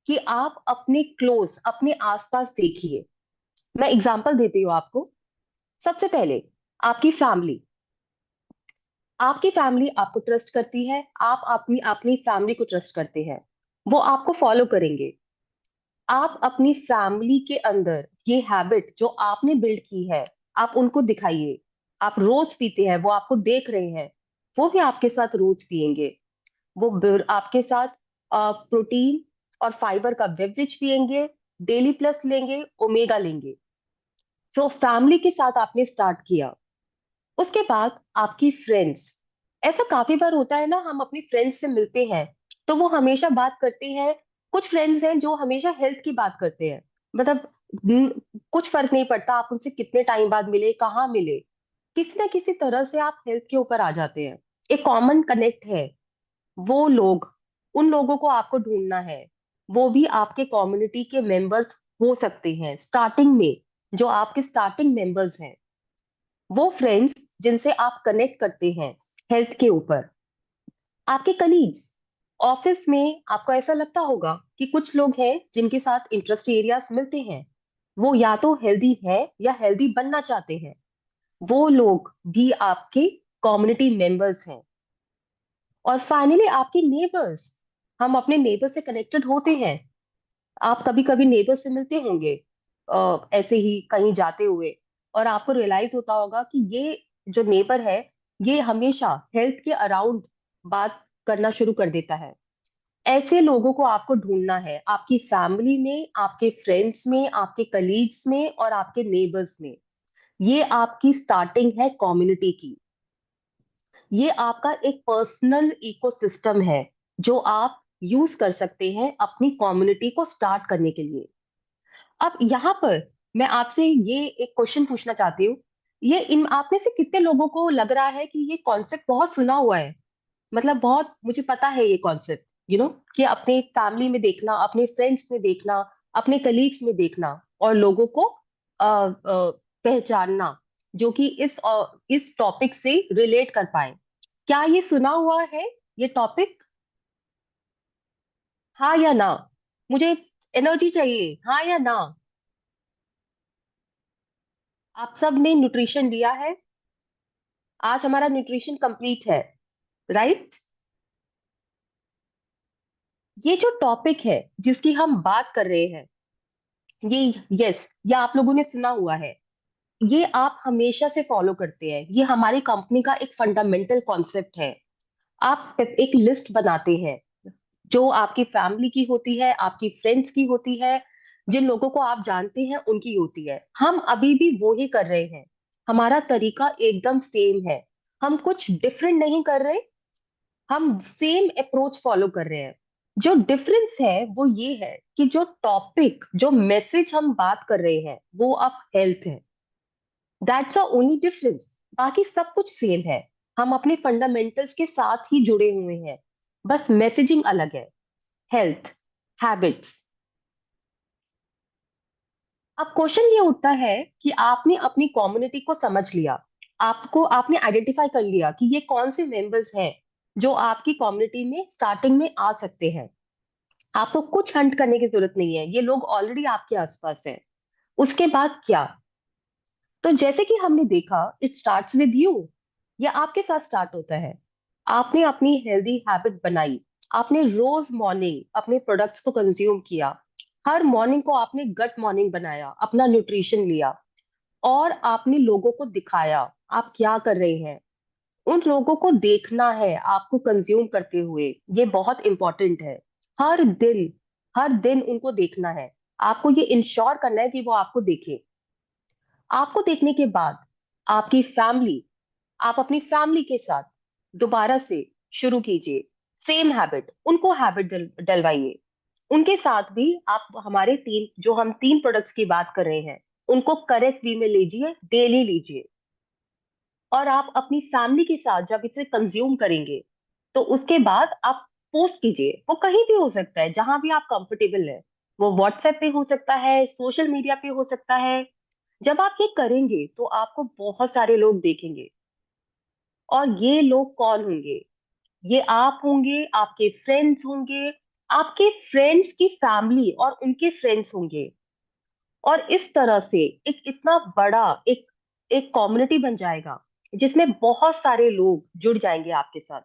कि आप अपने क्लोज, अपने आसपास देखिए। मैं एग्जांपल देती हूँ आपको। सबसे पहले आपकी फैमिली, आपकी फैमिली आपको ट्रस्ट करती है, आप अपनी अपनी फैमिली को ट्रस्ट करते हैं, वो आपको फॉलो करेंगे। आप अपनी फैमिली के अंदर ये हैबिट जो आपने बिल्ड की है, आप उनको दिखाइए। आप रोज पीते हैं, वो आपको देख रहे हैं, वो भी आपके साथ रोज पियेंगे, वो आपके साथ प्रोटीन और फाइबर का बेवरेज पियेंगे, डेली प्लस लेंगे, ओमेगा लेंगे। सो फैमिली के साथ आपने स्टार्ट किया। उसके बाद आपकी फ्रेंड्स, ऐसा काफी बार होता है ना, हम अपनी फ्रेंड्स से मिलते हैं तो वो हमेशा बात करते हैं, कुछ फ्रेंड्स हैं जो हमेशा हेल्थ की बात करते हैं, मतलब कुछ फर्क नहीं पड़ता आप उनसे कितने टाइम बाद मिले, कहाँ मिले, किसी ना किसी तरह से आप हेल्थ के ऊपर आ जाते हैं। एक कॉमन कनेक्ट है, वो लोग, उन लोगों को आपको ढूंढना है, वो भी आपके कम्युनिटी के मेंबर्स हो सकते हैं स्टार्टिंग में, जो आपके स्टार्टिंग मेंबर्स हैं, वो फ्रेंड्स जिनसे आप कनेक्ट करते हैं हेल्थ के ऊपर। आपके कलीग्स, ऑफिस में आपको ऐसा लगता होगा कि कुछ लोग हैं जिनके साथ इंटरेस्ट एरियाज मिलते हैं, वो या तो हेल्दी है या हेल्दी बनना चाहते हैं, वो लोग भी आपके कम्युनिटी मेंबर्स हैं। और फाइनली आपके नेबर्स, हम अपने नेबर से कनेक्टेड होते हैं। आप कभी कभी नेबर से मिलते होंगे ऐसे ही कहीं जाते हुए, और आपको रियलाइज होता होगा कि ये जो नेबर है, ये हमेशा हेल्थ के अराउंड बात करना शुरू कर देता है। ऐसे लोगों को आपको ढूंढना है, आपकी फैमिली में, आपके फ्रेंड्स में, आपके कलीग्स में और आपके नेबर्स में। ये आपकी स्टार्टिंग है कम्युनिटी की। ये आपका एक पर्सनल इकोसिस्टम है जो आप यूज कर सकते हैं अपनी कम्युनिटी को स्टार्ट करने के लिए। अब यहाँ पर मैं आपसे ये एक क्वेश्चन पूछना चाहती हूँ। ये इन आप में से कितने लोगों को लग रहा है कि ये कॉन्सेप्ट बहुत सुना हुआ है, मतलब बहुत मुझे पता है ये कॉन्सेप्ट, कि अपने फैमिली में देखना, अपने फ्रेंड्स में देखना, अपने कलीग्स में देखना और लोगों को पहचानना जो कि इस टॉपिक से रिलेट कर पाए। क्या ये सुना हुआ है ये टॉपिक? हाँ या ना? मुझे एनर्जी चाहिए, हाँ या ना? आप सब ने न्यूट्रिशन लिया है? आज हमारा न्यूट्रिशन कंप्लीट है, राइट? ये जो टॉपिक है जिसकी हम बात कर रहे हैं, ये यस, ये आप लोगों ने सुना हुआ है। ये आप हमेशा से फॉलो करते हैं, ये हमारी कंपनी का एक फंडामेंटल कॉन्सेप्ट है। आप एक लिस्ट बनाते हैं जो आपकी फैमिली की होती है, आपकी फ्रेंड्स की होती है, जिन लोगों को आप जानते हैं उनकी होती है। हम अभी भी वो ही कर रहे हैं, हमारा तरीका एकदम सेम है। हम कुछ डिफरेंट नहीं कर रहे, हम सेम अप्रोच फॉलो कर रहे हैं। जो डिफरेंस है वो ये है कि जो टॉपिक, जो मैसेज हम बात कर रहे हैं वो अब हेल्थ है। दैट्स अ ओनली डिफरेंस, बाकी सब कुछ सेम है। हम अपने फंडामेंटल्स के साथ ही जुड़े हुए हैं, बस मैसेजिंग अलग है। Health, habits. अब क्वेश्चन ये उठता है कि आपने अपनी कम्युनिटी को समझ लिया, आपने आइडेंटिफाई कर लिया कि ये कौन से मेंबर्स हैं जो आपकी कम्युनिटी में स्टार्टिंग में आ सकते हैं। आपको कुछ हंट करने की जरूरत नहीं है, ये लोग ऑलरेडी आपके आसपास हैं। उसके बाद क्या? तो जैसे कि हमने देखा, इट स्टार्ट्स विद यू। या आपके साथ स्टार्ट होता है। आपने अपनी हेल्दी हैबिट बनाई, आपने रोज मॉर्निंग अपने प्रोडक्ट्स को कंज्यूम किया, हर मॉर्निंग को आपने गट मॉर्निंग बनाया, अपना न्यूट्रिशन लिया और आपने लोगों को दिखाया आप क्या कर रहे हैं। उन लोगों को देखना है आपको कंज्यूम करते हुए, ये बहुत इंपॉर्टेंट है। हर दिन, हर दिन उनको देखना है। आपको ये इंश्योर करना है कि वो आपको देखे। आपको देखने के बाद आपकी फैमिली, आप अपनी फैमिली के साथ दोबारा से शुरू कीजिए सेम हैबिट, उनको हैबिट डलवाइए। उनके साथ भी आप हमारे हम तीन प्रोडक्ट्स की बात कर रहे हैं, उनको करेक्ट वे में लीजिए, डेली लीजिए। और आप अपनी फैमिली के साथ जब इसे कंज्यूम करेंगे तो उसके बाद आप पोस्ट कीजिए। वो कहीं भी हो सकता है, जहां भी आप कंफर्टेबल है। वो व्हाट्सएप पे हो सकता है, सोशल मीडिया पे हो सकता है। जब आप ये करेंगे तो आपको बहुत सारे लोग देखेंगे। और ये लोग कौन होंगे? ये आप होंगे, आपके फ्रेंड्स होंगे, आपके फ्रेंड्स की फैमिली और उनके फ्रेंड्स होंगे। और इस तरह से एक इतना बड़ा एक एक कम्युनिटी बन जाएगा जिसमें बहुत सारे लोग जुड़ जाएंगे आपके साथ।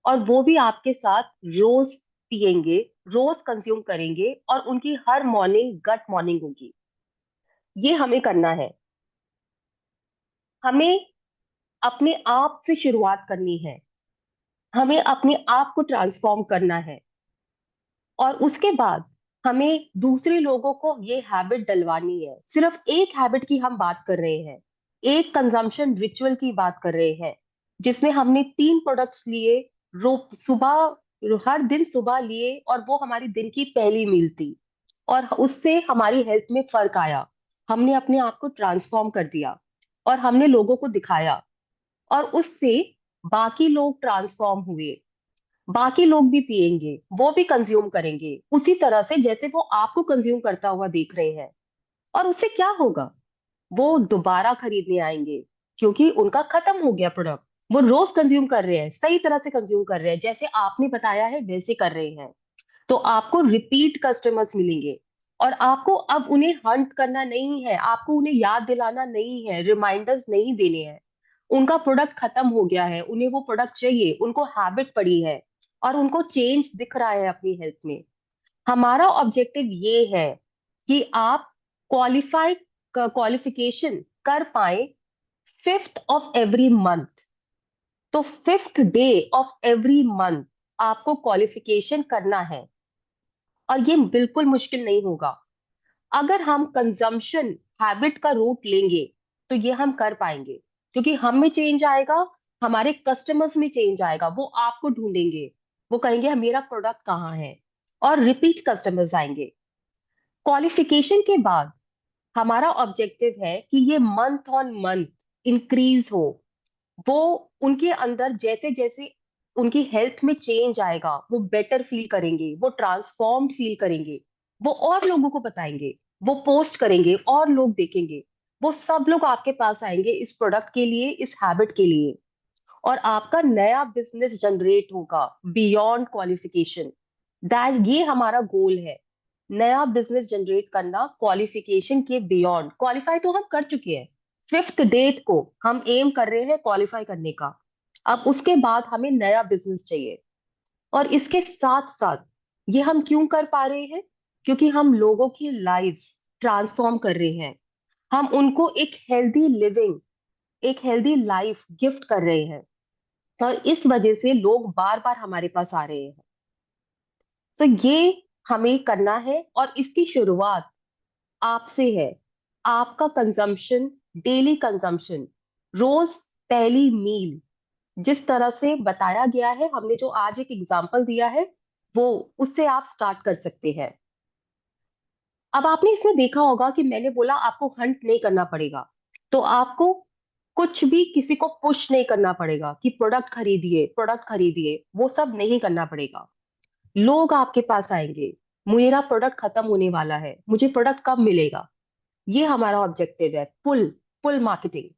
और वो भी आपके साथ रोज पिएंगे, रोज कंज्यूम करेंगे और उनकी हर मॉर्निंग गट मॉर्निंग होगी। ये हमें करना है। हमें अपने आप से शुरुआत करनी है, हमें अपने आप को ट्रांसफॉर्म करना है। और उसके बाद हमें दूसरे लोगों को ये हैबिट डलवानी है। सिर्फ एक हैबिट की हम बात कर रहे हैं, एक कंजम्पशन रिचुअल की बात कर रहे हैं, जिसमें हमने 3 प्रोडक्ट्स लिए, रो सुबह, हर दिन सुबह लिए, और वो हमारी दिन की पहली मील थी। और उससे हमारी हेल्थ में फर्क आया। हमने अपने आप को ट्रांसफॉर्म कर दिया और हमने लोगों को दिखाया, और उससे बाकी लोग ट्रांसफॉर्म हुए। बाकी लोग भी पिएंगे, वो भी कंज्यूम करेंगे उसी तरह से जैसे वो आपको कंज्यूम करता हुआ देख रहे हैं। और उससे क्या होगा? वो दोबारा खरीदने आएंगे, क्योंकि उनका खत्म हो गया प्रोडक्ट। वो रोज कंज्यूम कर रहे हैं, सही तरह से कंज्यूम कर रहे हैं, जैसे आपने बताया है वैसे कर रहे हैं। तो आपको रिपीट कस्टमर्स मिलेंगे। और आपको अब उन्हें हंट करना नहीं है, आपको उन्हें याद दिलाना नहीं है, रिमाइंडर्स नहीं देने हैं। उनका प्रोडक्ट खत्म हो गया है, उन्हें वो प्रोडक्ट चाहिए, उनको हैबिट पड़ी है और उनको चेंज दिख रहा है अपनी हेल्थ में। हमारा ऑब्जेक्टिव ये है कि आप क्वालिफिकेशन कर पाए 5th ऑफ एवरी मंथ। तो 5th day of every month आपको क्वालिफिकेशन करना है, और ये बिल्कुल मुश्किल नहीं होगा। अगर हम कंजम्पशन हैबिट का रूट लेंगे तो ये हम कर पाएंगे, क्योंकि हम में चेंज आएगा, हमारे कस्टमर्स में चेंज आएगा, वो आपको ढूंढेंगे, वो कहेंगे मेरा प्रोडक्ट कहाँ है, और रिपीट कस्टमर्स आएंगे। क्वालिफिकेशन के बाद हमारा ऑब्जेक्टिव है कि ये मंथ ऑन मंथ इंक्रीज हो। वो उनके अंदर जैसे जैसे उनकी हेल्थ में चेंज आएगा, वो बेटर फील करेंगे, वो ट्रांसफॉर्म्ड फील करेंगे, वो और लोगों को बताएंगे, वो पोस्ट करेंगे और लोग देखेंगे, वो सब लोग आपके पास आएंगे इस प्रोडक्ट के लिए, इस हैबिट के लिए, और आपका नया बिजनेस जनरेट होगा बियॉन्ड क्वालिफिकेशन। दैट ये हमारा गोल है, नया बिजनेस जनरेट करना क्वालिफिकेशन के बियॉन्ड। क्वालिफाई तो हम कर चुके हैं, 5th डेट को हम एम कर रहे हैं क्वालिफाई करने का। अब उसके बाद हमें नया बिजनेस चाहिए, और इसके साथ साथ ये हम क्यों कर पा रहे हैं? क्योंकि हम लोगों की लाइव्स ट्रांसफॉर्म कर रहे हैं, हम उनको एक हेल्दी लिविंग, एक हेल्दी लाइफ गिफ्ट कर रहे हैं, और इस वजह से लोग बार बार हमारे पास आ रहे हैं। तो ये हमें करना है, और इसकी शुरुआत आपसे है। आपका कंजम्पशन, डेली कंजम्पशन, रोज पहली मील, जिस तरह से बताया गया है, हमने जो आज एक एग्जांपल दिया है, वो उससे आप स्टार्ट कर सकते हैं। अब आपने इसमें देखा होगा कि मैंने बोला आपको हंट नहीं करना पड़ेगा, तो आपको कुछ भी किसी को पुश नहीं करना पड़ेगा कि प्रोडक्ट खरीदिए, प्रोडक्ट खरीदिए, वो सब नहीं करना पड़ेगा। लोग आपके पास आएंगे, मेरा प्रोडक्ट खत्म होने वाला है, मुझे प्रोडक्ट कब मिलेगा, ये हमारा ऑब्जेक्टिव है, पुल पुल मार्केटिंग।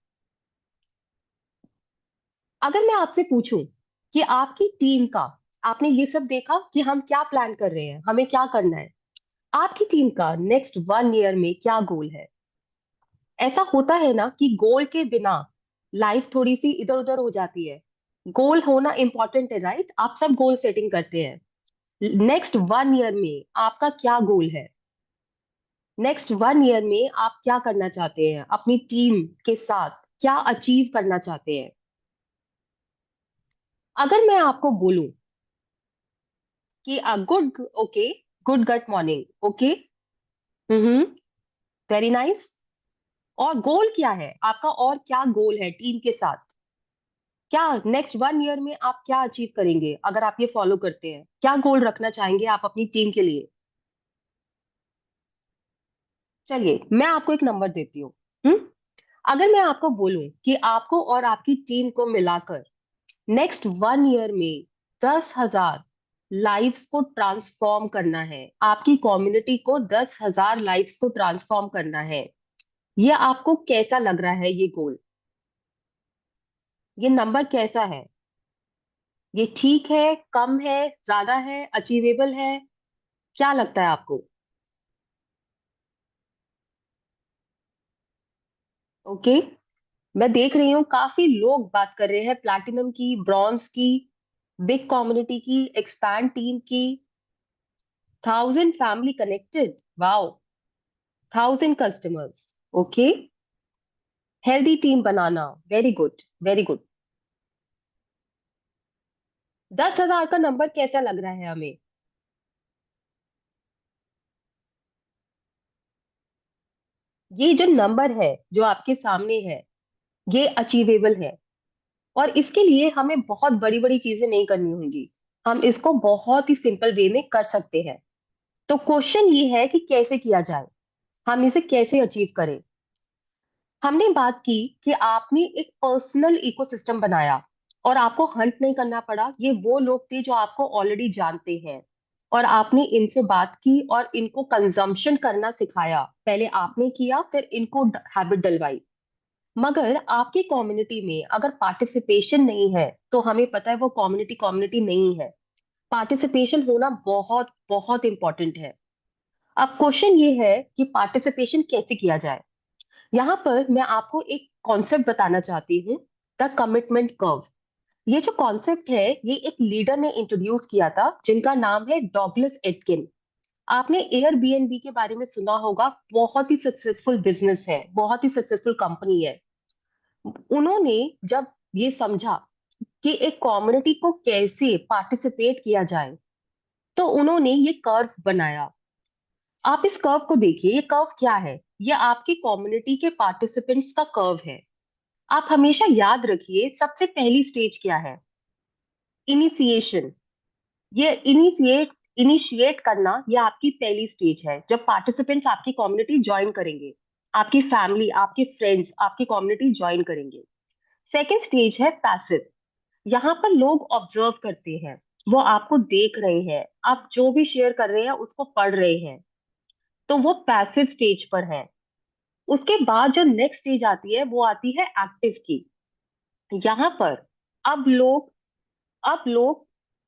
अगर मैं आपसे पूछूं कि आपकी टीम का, आपने ये सब देखा कि हम क्या प्लान कर रहे हैं, हमें क्या करना है, आपकी टीम का नेक्स्ट 1 ईयर में क्या गोल है? ऐसा होता है ना कि गोल के बिना लाइफ थोड़ी सी इधर उधर हो जाती है। गोल होना इंपॉर्टेंट है, राइट? आप सब गोल सेटिंग करते हैं। नेक्स्ट 1 ईयर में आपका क्या गोल है? नेक्स्ट 1 ईयर में आप क्या करना चाहते हैं, अपनी टीम के साथ क्या अचीव करना चाहते हैं? अगर मैं आपको बोलूं कि गुड गट मॉर्निंग, ओके, वेरी नाइस, और गोल क्या है आपका, और क्या गोल है टीम के साथ? क्या नेक्स्ट 1 ईयर में आप क्या अचीव करेंगे अगर आप ये फॉलो करते हैं? क्या गोल रखना चाहेंगे आप अपनी टीम के लिए? चलिए मैं आपको एक नंबर देती हूँ। अगर मैं आपको बोलूं कि आपको और आपकी टीम को मिलाकर नेक्स्ट 1 ईयर में 10,000 लाइव्स को ट्रांसफॉर्म करना है, आपकी कम्युनिटी को 10,000 लाइव्स को ट्रांसफॉर्म करना है, ये आपको कैसा लग रहा है? ये गोल, ये नंबर कैसा है? ये ठीक है, कम है, ज्यादा है, अचीवेबल है? क्या लगता है आपको? ओके, मैं देख रही हूँ काफी लोग बात कर रहे हैं प्लैटिनम की, ब्रॉन्ज की, बिग कम्युनिटी की, एक्सपैंड टीम की, 1,000 family connected, wow, 1,000 customers, okay, healthy team बनाना, वेरी गुड, वेरी गुड। 10,000 का नंबर कैसा लग रहा है हमें? ये जो नंबर है जो आपके सामने है, ये अचीवेबल है, और इसके लिए हमें बहुत बड़ी बड़ी चीजें नहीं करनी होंगी, हम इसको बहुत ही सिंपल वे में कर सकते हैं। तो क्वेश्चन ये है कि कैसे किया जाए, हम इसे कैसे अचीव करें? हमने बात की कि आपने एक पर्सनल इकोसिस्टम बनाया, और आपको हंट नहीं करना पड़ा, ये वो लोग थे जो आपको ऑलरेडी जानते हैं, और आपने इनसे बात की और इनको कंजम्पशन करना सिखाया। पहले आपने किया, फिर इनको हैबिट डलवाई। मगर आपकी कम्युनिटी में अगर पार्टिसिपेशन नहीं है, तो हमें पता है वो कम्युनिटी कम्युनिटी नहीं है। पार्टिसिपेशन होना बहुत बहुत इंपॉर्टेंट है। अब क्वेश्चन ये है कि पार्टिसिपेशन कैसे किया जाए। यहाँ पर मैं आपको एक कॉन्सेप्ट बताना चाहती हूँ, द कमिटमेंट कर्व। ये जो कॉन्सेप्ट है ये एक लीडर ने इंट्रोड्यूस किया था जिनका नाम है डॉगलस एटकिन। आपने एयरबीएनबी के बारे में सुना होगा, बहुत ही सक्सेसफुल बिजनेस है, बहुत ही सक्सेसफुल कंपनी है। उन्होंने जब ये समझा कि एक कम्युनिटी को कैसे पार्टिसिपेट किया जाए, तो उन्होंने ये कर्व बनाया। आप इस कर्व को देखिए, ये कर्व क्या है? ये आपकी कम्युनिटी के पार्टिसिपेंट्स का कर्व है। आप हमेशा याद रखिए सबसे पहली स्टेज क्या है? इनिशिएशन। ये इनिशिएट करना, ये आपकी पहली स्टेज है जब पार्टिसिपेंट्स आपकी कम्युनिटी ज्वाइन करेंगे, आपकी फैमिली, आपके फ्रेंड्स आपकी कम्युनिटी ज्वाइन करेंगे। सेकेंड स्टेज है पैसिव। यहाँ पर लोग ऑब्जर्व करते हैं, वो आपको देख रहे हैं, आप जो भी शेयर कर रहे हैं उसको पढ़ रहे हैं, तो वो पैसिव स्टेज पर है। उसके बाद जो नेक्स्ट स्टेज आती है वो आती है एक्टिव की। यहाँ पर अब लोग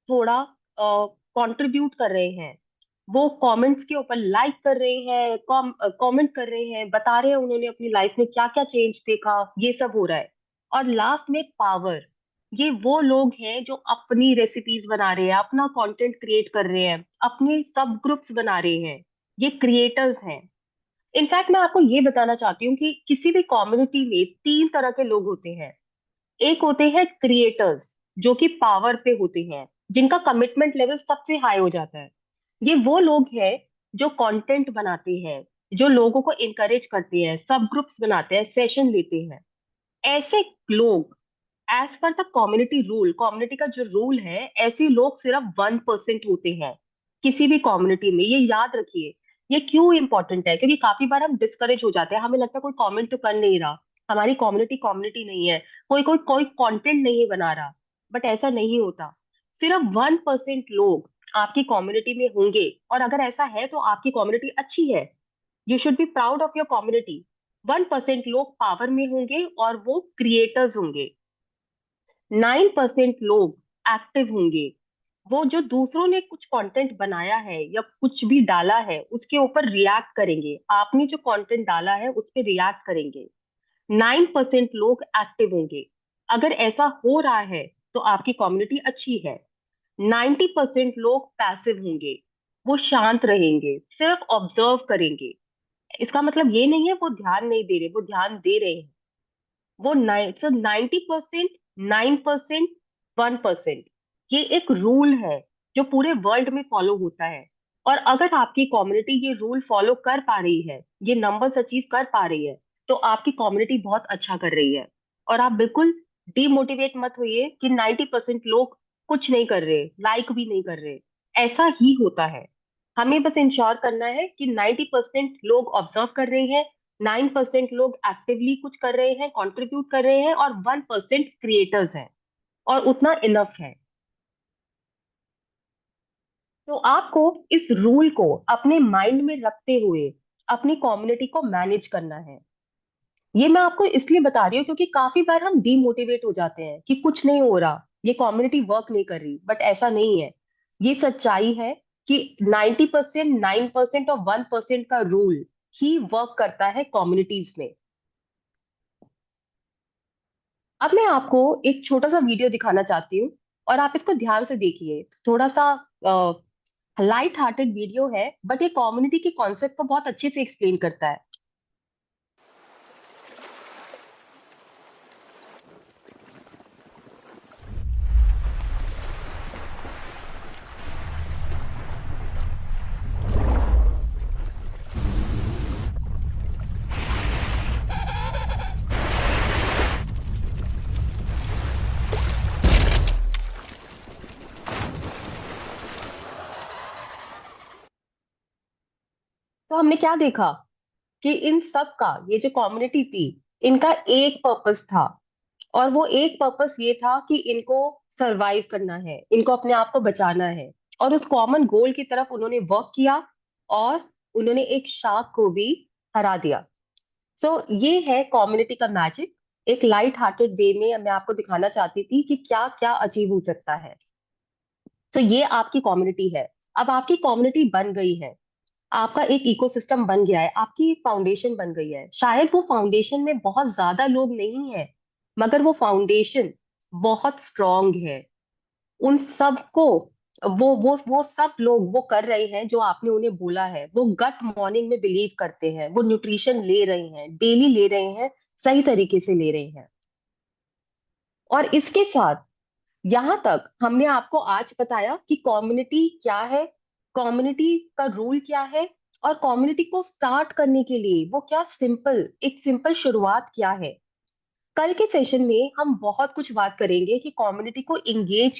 थोड़ा कंट्रीब्यूट कर रहे हैं, वो कमेंट्स के ऊपर लाइक कर रहे हैं, कमेंट कर रहे हैं, बता रहे हैं उन्होंने अपनी लाइफ में क्या क्या चेंज देखा, ये सब हो रहा है। और लास्ट में पावर। ये वो लोग हैं जो अपनी रेसिपीज बना रहे हैं, अपना कंटेंट क्रिएट कर रहे हैं, अपने सब ग्रुप्स बना रहे हैं, ये क्रिएटर्स हैं। इनफैक्ट मैं आपको ये बताना चाहती हूँ कि किसी भी कम्युनिटी में तीन तरह के लोग होते हैं। एक होते हैं क्रिएटर्स जो कि पावर पे होते हैं, जिनका कमिटमेंट लेवल सबसे हाई हो जाता है। ये वो लोग हैं जो कंटेंट बनाते हैं, जो लोगों को इनकरेज करते हैं, सब ग्रुप्स बनाते हैं, सेशन लेते हैं। ऐसे लोग as per the community rule, community का जो रूल है, ऐसे लोग सिर्फ 1% होते हैं किसी भी कम्युनिटी में। ये याद रखिए। ये क्यों इंपॉर्टेंट है? क्योंकि काफी बार हम डिस्करेज हो जाते हैं, हमें लगता है कोई कमेंट तो कर नहीं रहा, हमारी कम्युनिटी नहीं है, कोई कंटेंट नहीं बना रहा। बट ऐसा नहीं होता। सिर्फ 1% लोग आपकी कम्युनिटी में होंगे, और अगर ऐसा है तो आपकी कम्युनिटी अच्छी है। You should be proud of your community. 1% लोग पावर में होंगे और वो क्रिएटर्स होंगे। 9% लोग एक्टिव होंगे, वो जो दूसरों ने कुछ कंटेंट बनाया है या कुछ भी डाला है उसके ऊपर रिएक्ट करेंगे, आपने जो कंटेंट डाला है उस पर रिएक्ट करेंगे। 9% लोग एक्टिव होंगे। अगर ऐसा हो रहा है तो आपकी कम्युनिटी अच्छी है। 90% लोग पैसिव होंगे, वो शांत रहेंगे, सिर्फ ऑब्जर्व करेंगे। इसका मतलब ये नहीं है वो ध्यान नहीं दे रहे, वो ध्यान दे रहे हैं। वो 90%, 9%, 1%, ये एक रूल है जो पूरे वर्ल्ड में फॉलो होता है। और अगर आपकी कम्युनिटी ये रूल फॉलो कर पा रही है, ये नंबर्स अचीव कर पा रही है, तो आपकी कम्युनिटी बहुत अच्छा कर रही है। और आप बिल्कुल डीमोटिवेट मत होइए कि 90% लोग कुछ नहीं कर रहे, लाइक भी नहीं कर रहे। ऐसा ही होता है। हमें बस इंश्योर करना है कि 90% लोग ऑब्जर्व कर रहे हैं, 9% लोग एक्टिवली कुछ कर रहे हैं, कंट्रीब्यूट कर रहे हैं, और 1% क्रिएटर्स हैं, और उतना इनफ है। तो आपको इस रूल को अपने माइंड में रखते हुए अपनी कम्युनिटी को मैनेज करना है। ये मैं आपको इसलिए बता रही हूँ क्योंकि काफी बार हम डीमोटिवेट हो जाते हैं कि कुछ नहीं हो रहा, ये कम्युनिटी वर्क नहीं कर रही। बट ऐसा नहीं है। ये सच्चाई है कि 90%, 9% और 1% का रूल ही वर्क करता है कम्युनिटीज में। अब मैं आपको एक छोटा सा वीडियो दिखाना चाहती हूँ, और आप इसको ध्यान से देखिए। थोड़ा सा लाइट हार्टेड वीडियो है, बट ये कम्युनिटी के कॉन्सेप्ट को बहुत अच्छे से एक्सप्लेन करता है। तो हमने क्या देखा कि इन सब का, ये जो कम्युनिटी थी, इनका एक पर्पस था, और वो एक पर्पस ये था कि इनको सरवाइव करना है, इनको अपने आप को बचाना है। और उस कॉमन गोल की तरफ उन्होंने वर्क किया, और उन्होंने एक शार्क को भी हरा दिया। सो ये है कम्युनिटी का मैजिक। एक लाइट हार्टेड वे में मैं आपको दिखाना चाहती थी कि क्या क्या अचीव हो सकता है। तो ये आपकी कम्युनिटी है। अब आपकी कम्युनिटी बन गई है, आपका एक इकोसिस्टम बन गया है, आपकी एक फाउंडेशन बन गई है। शायद वो फाउंडेशन में बहुत ज्यादा लोग नहीं है, मगर वो फाउंडेशन बहुत स्ट्रांग है। उन सबको वो सब लोग वो कर रहे हैं जो आपने उन्हें बोला है। वो गट मॉर्निंग में बिलीव करते हैं, वो न्यूट्रिशन ले रहे हैं, डेली ले रहे हैं, सही तरीके से ले रहे हैं। और इसके साथ यहां तक हमने आपको आज बताया कि कम्युनिटी क्या है, कम्युनिटी का रूल क्या है, और कम्युनिटी को स्टार्ट करने के लिए वो क्या एक सिंपल शुरुआत क्या है। कल के सेशन में हम बहुत कुछ बात करेंगे कि कम्युनिटी को इंगेज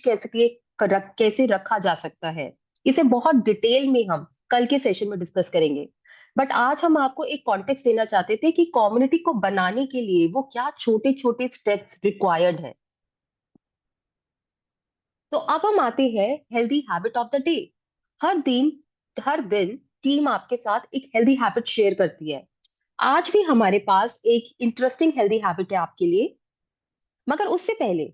कैसे रखा जा सकता है। इसे बहुत डिटेल में हम कल के सेशन में डिस्कस करेंगे। बट आज हम आपको एक कॉन्टेक्स्ट देना चाहते थे कि कम्युनिटी को बनाने के लिए वो क्या छोटे छोटे स्टेप्स रिक्वायर्ड है। तो अब हम आते हैं healthy habit of the day. हर दिन टीम आपके साथ एक हेल्दी हैबिट शेयर करती है। आज भी हमारे पास एक इंटरेस्टिंग हेल्दी हैबिट है आपके लिए। मगर उससे पहले,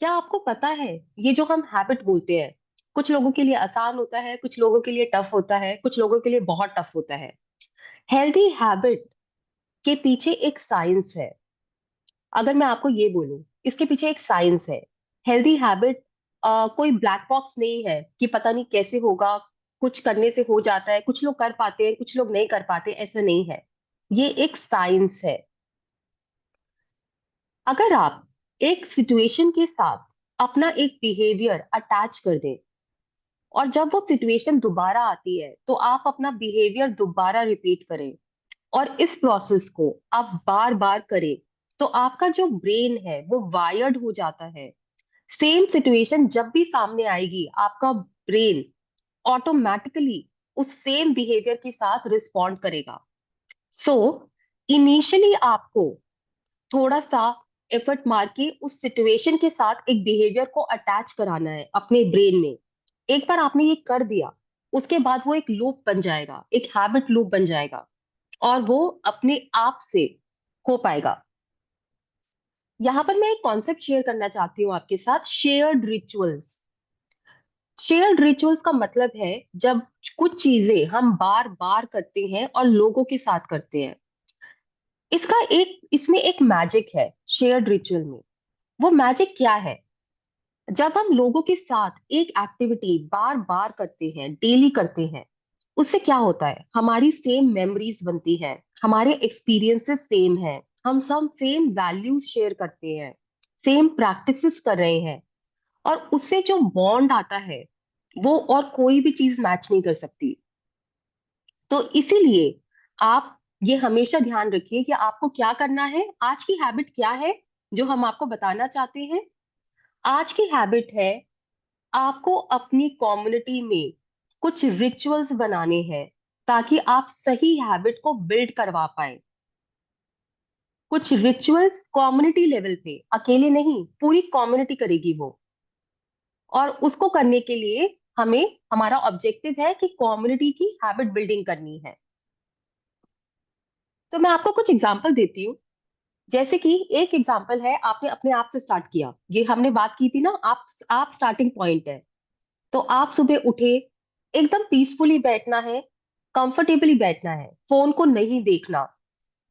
क्या आपको पता है ये जो हम हैबिट बोलते हैं, कुछ लोगों के लिए आसान होता है, कुछ लोगों के लिए टफ होता है, कुछ लोगों के लिए बहुत टफ होता है। हेल्दी हैबिट के पीछे एक साइंस है। अगर मैं आपको ये बोलूं, इसके पीछे एक साइंस है। हेल्दी हैबिट कोई ब्लैक बॉक्स नहीं है कि पता नहीं कैसे होगा, कुछ करने से हो जाता है, कुछ लोग कर पाते हैं, कुछ लोग नहीं कर पाते, ऐसा नहीं है। ये एक साइंस है। अगर आप एक सिचुएशन के साथ अपना एक बिहेवियर अटैच कर दें, और जब वो सिचुएशन दोबारा आती है तो आप अपना बिहेवियर दोबारा रिपीट करें, और इस प्रोसेस को आप बार बार करें, तो आपका जो ब्रेन है वो वायर्ड हो जाता है। सेम सिचुएशन जब भी सामने आएगी, आपका ब्रेन ऑटोमेटिकली उस सेम बिहेवियर के साथ रिस्पॉन्ड करेगा। सो इनिशियली आपको थोड़ा सा एफर्ट मार के उस सिचुएशन के साथ एक बिहेवियर को अटैच कराना है अपने ब्रेन में। एक बार आपने ये कर दिया, उसके बाद वो एक लूप बन जाएगा, एक हैबिट लूप बन जाएगा, और वो अपने आप से हो पाएगा। यहां पर मैं एक कॉन्सेप्ट शेयर करना चाहती हूँ आपके साथ, शेयर्ड रिचुअल्स। शेयर्ड रिचुअल्स का मतलब है जब कुछ चीजें हम बार बार करते हैं और लोगों के साथ करते हैं। इसमें एक मैजिक है शेयर्ड रिचुअल में। वो मैजिक क्या है? जब हम लोगों के साथ एक एक्टिविटी बार बार करते हैं, डेली करते हैं, उससे क्या होता है? हमारी सेम मेमोरीज बनती है, हमारे एक्सपीरियंसेस सेम है, हम सब सेम वैल्यूज शेयर करते हैं, सेम प्रैक्टिसेस कर रहे हैं, और उससे जो बॉन्ड आता है वो और कोई भी चीज मैच नहीं कर सकती। तो इसीलिए आप ये हमेशा ध्यान रखिए कि आपको क्या करना है। आज की हैबिट क्या है जो हम आपको बताना चाहते हैं? आज की हैबिट है, आपको अपनी कम्युनिटी में कुछ रिचुअल्स बनाने हैं ताकि आप सही हैबिट को बिल्ड करवा पाए। कुछ रिचुअल्स कम्युनिटी लेवल पे, अकेले नहीं, पूरी कम्युनिटी करेगी वो। और उसको करने के लिए हमारा ऑब्जेक्टिव है कि कम्युनिटी की हैबिट बिल्डिंग करनी है। तो मैं आपको कुछ एग्जांपल देती हूँ। जैसे कि एक एग्जांपल है, आपने अपने आप से स्टार्ट किया, ये हमने बात की थी ना, आप स्टार्टिंग पॉइंट है। तो आप सुबह उठे, एकदम पीसफुली बैठना है, कंफर्टेबली बैठना है, फोन को नहीं देखना,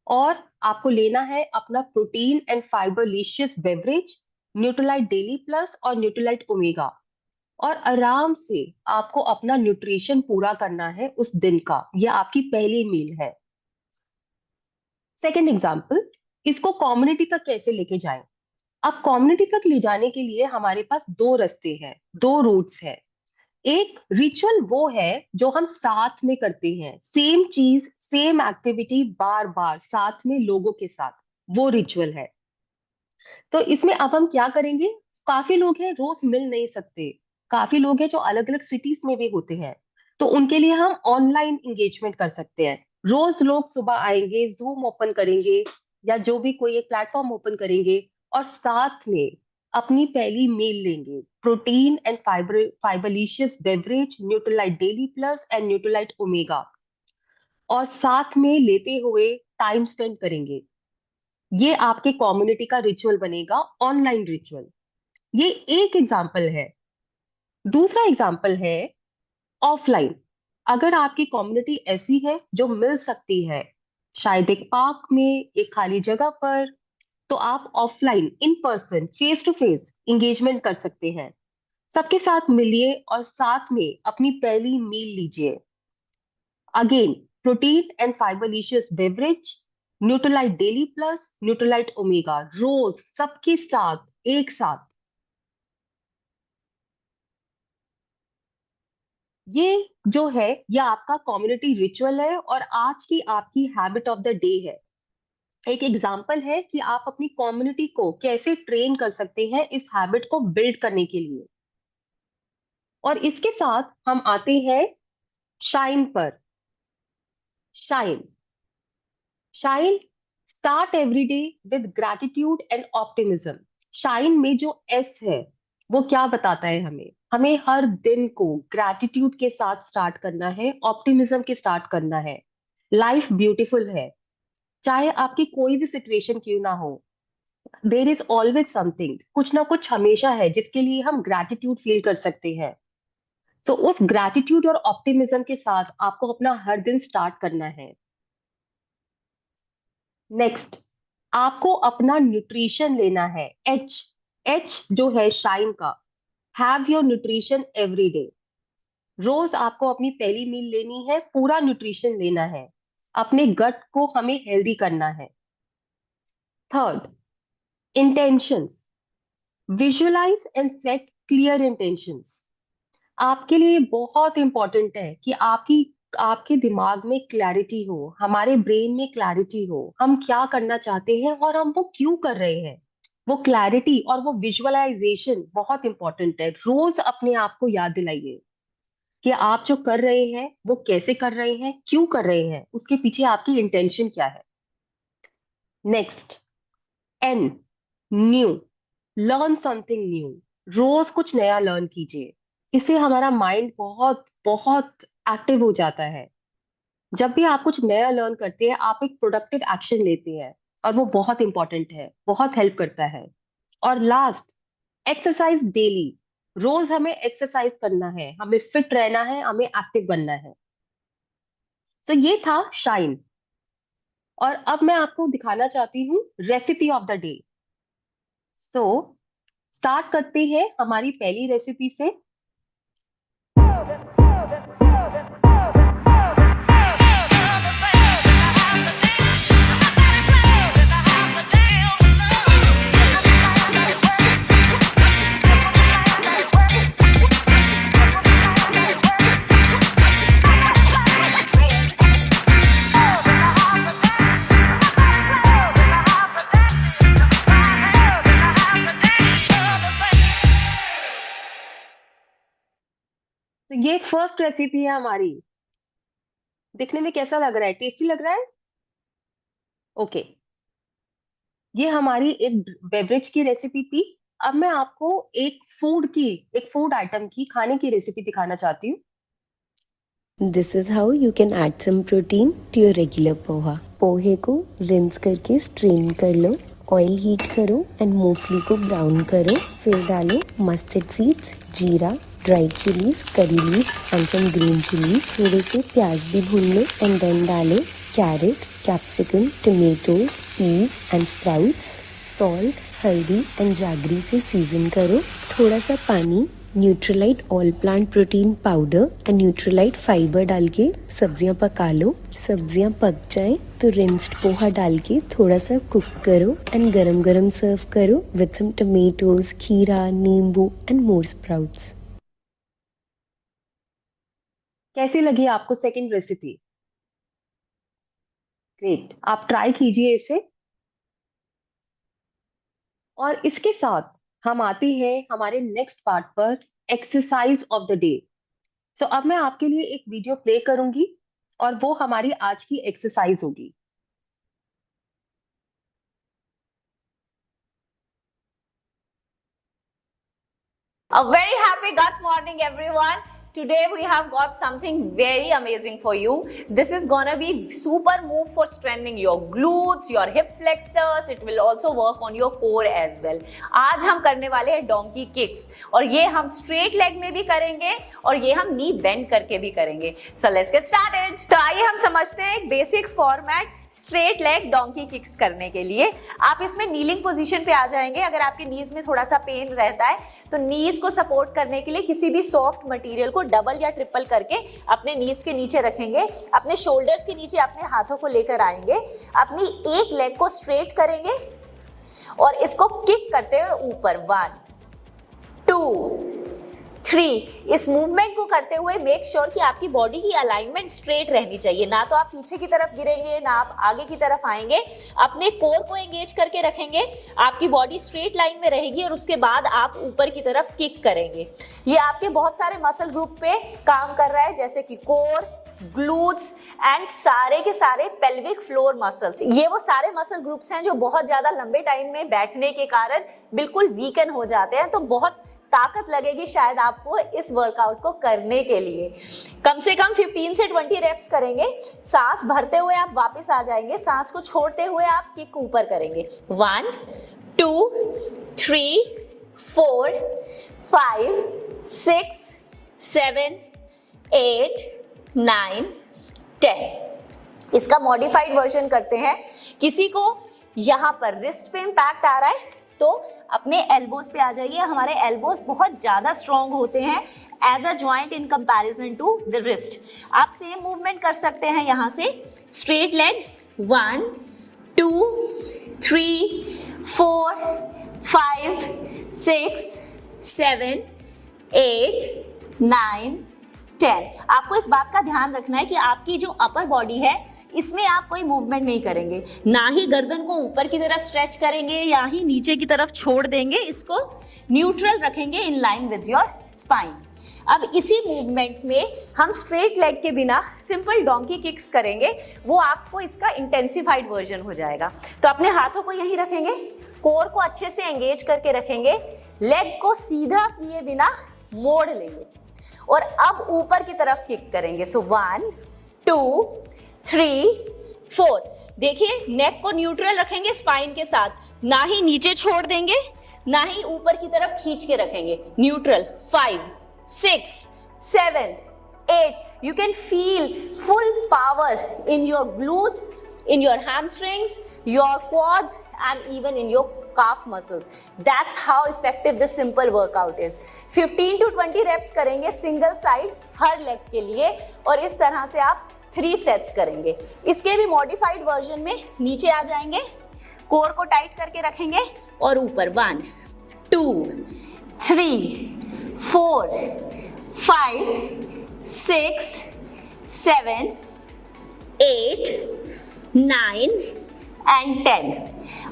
और आपको लेना है अपना protein and fibre Licious beverage, Nutrilite daily plus और न्यूट्रीलाइट ओमेगा, और आराम से आपको अपना न्यूट्रिशन पूरा करना है उस दिन का। यह आपकी पहली मील है। सेकेंड एग्जाम्पल, इसको कम्युनिटी तक कैसे लेके जाएं? अब कम्युनिटी तक ले जाने के लिए हमारे पास दो रास्ते हैं, दो रूट्स हैं। एक रिचुअल वो है जो हम साथ में करते हैं, सेम चीज, सेम एक्टिविटी बार बार साथ में लोगों के साथ, वो रिचुअल है। तो इसमें अब हम क्या करेंगे? काफी लोग हैं रोज मिल नहीं सकते, काफी लोग हैं जो अलग अलग सिटीज में भी होते हैं, तो उनके लिए हम ऑनलाइन इंगेजमेंट कर सकते हैं। रोज लोग सुबह आएंगे, जूम ओपन करेंगे या जो भी कोई एक प्लेटफॉर्म ओपन करेंगे, और साथ में अपनी पहली मील लेंगे, protein and fiberlicious beverage, Nutrilite daily plus and Nutrilite omega, और साथ में लेते हुए टाइम स्पेंड करेंगे। ये आपके कम्युनिटी का रिचुअल बनेगा, ऑनलाइन रिचुअल। ये एक एग्जाम्पल है। दूसरा एग्जाम्पल है ऑफलाइन। अगर आपकी कम्युनिटी ऐसी है जो मिल सकती है, शायद एक पार्क में, एक खाली जगह पर, तो आप offline, in person, face to face engagement कर सकते हैं। सबके साथ मिलिए और साथ में अपनी पहली मील लीजिए। Again, protein and fiberlicious beverage, Nutrilite daily plus, Nutrilite omega, रोज सबके साथ एक साथ। ये जो है ये आपका कम्युनिटी रिचुअल है और आज की आपकी हैबिट ऑफ द डे है। एक एग्जाम्पल है कि आप अपनी कम्युनिटी को कैसे ट्रेन कर सकते हैं इस हैबिट को बिल्ड करने के लिए। और इसके साथ हम आते हैं शाइन पर। Shine shine start every day with gratitude and optimism. Shine में जो एस है वो क्या बताता है हमें? हमें हर दिन को ग्रैटिट्यूड के साथ स्टार्ट करना है, ऑप्टिमिज्म के स्टार्ट करना है। लाइफ ब्यूटीफुल है, चाहे आपकी कोई भी सिचुएशन क्यों ना हो, देयर इज ऑलवेज समथिंग, कुछ ना कुछ हमेशा है जिसके लिए हम ग्रैटिट्यूड फील कर सकते हैं। तो उस ग्रैटिट्यूड और ऑप्टिमिज्म के साथ आपको अपना हर दिन स्टार्ट करना है। नेक्स्ट, आपको अपना न्यूट्रिशन लेना है। एच जो है शाइन का, have your nutrition every day. रोज आपको अपनी पहली मील लेनी है, पूरा न्यूट्रिशन लेना है, अपने गट को हमें हेल्दी करना है। Third, intentions, visualize and set clear intentions. आपके लिए बहुत इंपॉर्टेंट है कि आपके दिमाग में क्लैरिटी हो, हमारे ब्रेन में क्लैरिटी हो, हम क्या करना चाहते हैं और हम वो क्यों कर रहे हैं। वो क्लैरिटी और वो विजुअलाइजेशन बहुत इंपॉर्टेंट है। रोज अपने आप को याद दिलाइए कि आप जो कर रहे हैं वो कैसे कर रहे हैं, क्यों कर रहे हैं, उसके पीछे आपकी इंटेंशन क्या है। Next, an, new, learn something new. रोज कुछ नया लर्न कीजिए, इससे हमारा माइंड बहुत बहुत एक्टिव हो जाता है। जब भी आप कुछ नया लर्न करते हैं आप एक प्रोडक्टिव एक्शन लेते हैं और वो बहुत इंपॉर्टेंट है, बहुत हेल्प करता है। और लास्ट, एक्सरसाइज डेली। रोज हमें एक्सरसाइज करना है, हमें फिट रहना है, हमें एक्टिव बनना है। तो ये था शाइन। और अब मैं आपको दिखाना चाहती हूँ recipe of the day. So start करते हैं हमारी पहली रेसिपी से। तो ये फर्स्ट रेसिपी है हमारी। दिखने में कैसा लग रहा है? टेस्टी लग रहा है? ओके, ये हमारी एक बेवरेज की रेसिपी थी। अब मैं आपको एक फूड आइटम की, खाने की रेसिपी दिखाना चाहती हूँ। This is how you can add some protein to your regular poha. पोहे को रिंस करके स्ट्रेन कर लो, ऑयल हीट करो एंड मूंगफली को ब्राउन करो, फिर डालो मस्टर्ड सीड्स, जीरा, dried chillies, curry leaves and some green chillies. थोड़े से प्याज भी भून लो एंड देन डालो carrot, capsicum, tomatoes, peas and sprouts. Salt, हल्दी एंड जागरी से सीजन करो। थोड़ा सा पानी, Nutrilite all plant protein powder and Nutrilite fibre डाल के सब्जियां पका लो। सब्जियां पक जाए तो रिंस्ड पोहा डाल के थोड़ा सा कुक करो एंड गरम गरम सर्व करो विद सम टमेटोज, खीरा, नींबू एंड मोर स्प्राउट्स। कैसी लगी आपको सेकंड रेसिपी? ग्रेट, आप ट्राई कीजिए इसे। और इसके साथ हम आते हैं हमारे नेक्स्ट पार्ट पर, एक्सरसाइज ऑफ द डे। सो अब मैं आपके लिए एक वीडियो प्ले करूंगी और वो हमारी आज की एक्सरसाइज होगी। A very happy gut morning, everyone. Today we have got something very amazing for you. This is gonna be super move for strengthening your glutes, your hip flexors. It will also work on your core as well. आज हम करने वाले हैं donkey kicks और ये हम straight leg में भी करेंगे और ये हम knee bend करके भी करेंगे. So let's get started. तो आइए हम समझते हैं एक basic format straight leg donkey kicks करने के लिए। आप इसमें नीलिंग पोजीशन पे आ जाएंगे। अगर आपके नीज में थोड़ा सा पेन रहता है तो नीज को सपोर्ट करने के लिए किसी भी सॉफ्ट मटेरियल को डबल या ट्रिपल करके अपने नीज के नीचे रखेंगे। अपने शोल्डर्स के नीचे अपने हाथों को लेकर आएंगे, अपनी एक लेग को स्ट्रेट करेंगे और इसको किक करते हुए ऊपर 1 2 3। इस मूवमेंट को करते हुए मेक श्योर कि आपकी बॉडी की अलाइनमेंट स्ट्रेट रहनी चाहिए, ना तो आप पीछे की तरफ गिरेंगे ना आप आगे की तरफ आएंगे। अपने कोर को एंगेज करके रखेंगे, आपकी बॉडी स्ट्रेट लाइन में रहेगी और उसके बाद आप ऊपर की तरफ किक करेंगे। ये आपके बहुत सारे मसल ग्रुप पे काम कर रहा है, जैसे कि कोर, ग्लूट्स एंड सारे के सारे पेल्विक फ्लोर मसल्स। ये वो सारे मसल ग्रुप्स हैं जो बहुत ज्यादा लंबे टाइम में बैठने के कारण बिल्कुल वीकन हो जाते हैं। तो बहुत ताकत लगेगी शायद आपको इस वर्कआउट को करने के लिए। कम से कम 15 से 20 रेप्स करेंगे। सांस भरते हुए आप वापस आ जाएंगे, सांस को छोड़ते हुए आप किक ऊपर करेंगे। 1 2 3 4 5 6 7 8 9 10। इसका मॉडिफाइड वर्जन करते हैं। किसी को यहां पर रिस्ट पे इंपैक्ट आ रहा है तो अपने एल्बोज पे आ जाइए। हमारे एल्बोज बहुत ज्यादा स्ट्रॉन्ग होते हैं as a joint in comparison to the wrist. आप सेम मूवमेंट कर सकते हैं यहां से। Straight leg 1 2 3 4 5 6 7 8 9 10। आपको इस बात का ध्यान रखना है कि आपकी जो अपर बॉडी है इसमें आप कोई मूवमेंट नहीं करेंगे, ना ही गर्दन को ऊपर की तरफ स्ट्रेच करेंगे या ही नीचे की तरफ छोड़ देंगे। इसको न्यूट्रल रखेंगे in line with your spine. अब इसी मूवमेंट में हम स्ट्रेट लेग के बिना सिंपल डोंकी किक्स करेंगे, वो आपको इसका इंटेंसिफाइड वर्जन हो जाएगा। तो अपने हाथों को यहीं रखेंगे, कोर को अच्छे से एंगेज करके रखेंगे, लेग को सीधा किए बिना मोड़ लेंगे और अब ऊपर की तरफ किक करेंगे। सो 1 2 3 4। देखिए नेक को न्यूट्रल रखेंगे स्पाइन के साथ, ना ही नीचे छोड़ देंगे ना ही ऊपर की तरफ खींच के रखेंगे, neutral. 5 6 7 8। You can feel full power in your glutes, in your hamstrings, your quads and even in your calf muscles. That's how effective this simple workout is. 15 to 20 reps करेंगे सिंगल साइड हर leg के लिए और इस तरह से आप 3 sets करेंगे। इसके भी मॉडिफाइड वर्जन में नीचे आ जाएंगे, कोर को टाइट करके रखेंगे और ऊपर 1 2 3 4 5 6 7 8 9 and 10।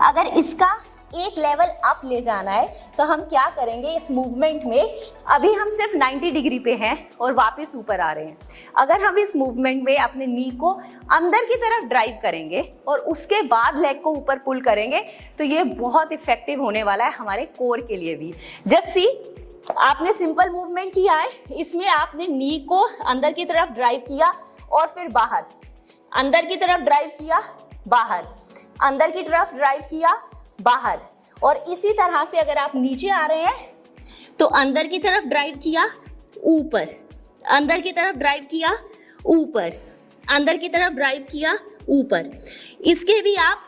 अगर इसका एक लेवल अप ले जाना है तो हम क्या करेंगे इस मूवमेंट में। अभी हम सिर्फ 90 डिग्री पे हैं और वापस ऊपर आ रहे हैं। अगर हम इस मूवमेंट में अपने नी को अंदर की तरफ ड्राइव करेंगे और उसके बाद लेग को ऊपर पुल करेंगे तो ये बहुत इफेक्टिव होने वाला है हमारे कोर के लिए भी। जस्ट सी, आपने सिंपल मूवमेंट किया है, इसमें आपने नी को अंदर की तरफ ड्राइव किया और फिर बाहर, अंदर की तरफ ड्राइव किया, बाहर, अंदर की तरफ ड्राइव किया, बाहर। और इसी तरह से अगर आप नीचे आ रहे हैं तो अंदर की तरफ ड्राइव किया, ऊपर, अंदर की तरफ ड्राइव किया, ऊपर, अंदर की तरफ ड्राइव किया, ऊपर। इसके भी आप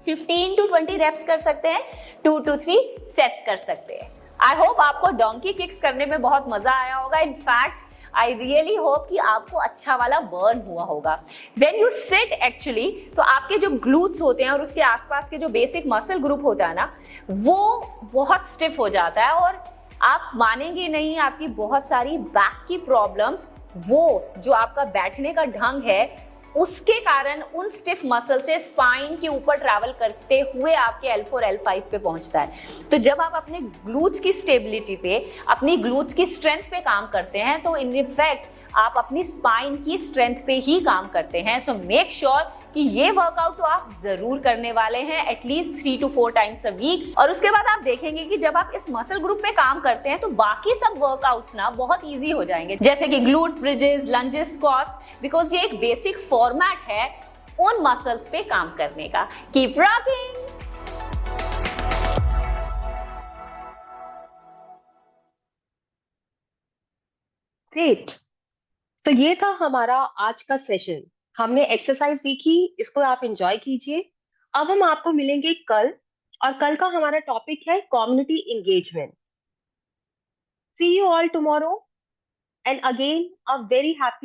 15 to 20 रेप्स कर सकते हैं, 2 to 3 सेट्स कर सकते हैं। आई होप आपको डोंकी किक्स करने में बहुत मजा आया होगा। इनफैक्ट आई रियली होप कि आपको अच्छा वाला बर्न हुआ होगा। व्हेन यू सिट एक्चुअली तो आपके जो ग्लूट्स होते हैं और उसके आसपास के जो बेसिक मसल ग्रुप होता है ना, वो बहुत स्टिफ हो जाता है और आप मानेंगे नहीं, आपकी बहुत सारी बैक की प्रॉब्लम्स, वो जो आपका बैठने का ढंग है उसके कारण उन स्टिफ मसल से स्पाइन के ऊपर ट्रैवल करते हुए आपके L4 L5 पे पहुंचता है। तो जब आप अपने ग्लूट्स की स्टेबिलिटी पे, अपनी ग्लूट्स की स्ट्रेंथ पे काम करते हैं तो इन इफेक्ट आप अपनी स्पाइन की स्ट्रेंथ पे ही काम करते हैं। सो मेक श्योर कि ये वर्कआउट तो आप जरूर करने वाले हैं at least 3 to 4 times a week. और उसके बाद आप देखेंगे कि जब आप इस मसल ग्रुप पे काम करते हैं तो बाकी सब वर्कआउट्स ना बहुत इजी हो जाएंगे, जैसे कि glute bridges, lunges, squats, because ये एक बेसिक फॉर्मेट है उन मसल्स पे काम करने का। Keep rocking. ग्रेट। तो ये था हमारा आज का सेशन। हमने एक्सरसाइज सीखी, इसको आप एंजॉय कीजिए। अब हम आपको मिलेंगे कल, और कल का हमारा टॉपिक है community engagement. See you all tomorrow, and again a very happy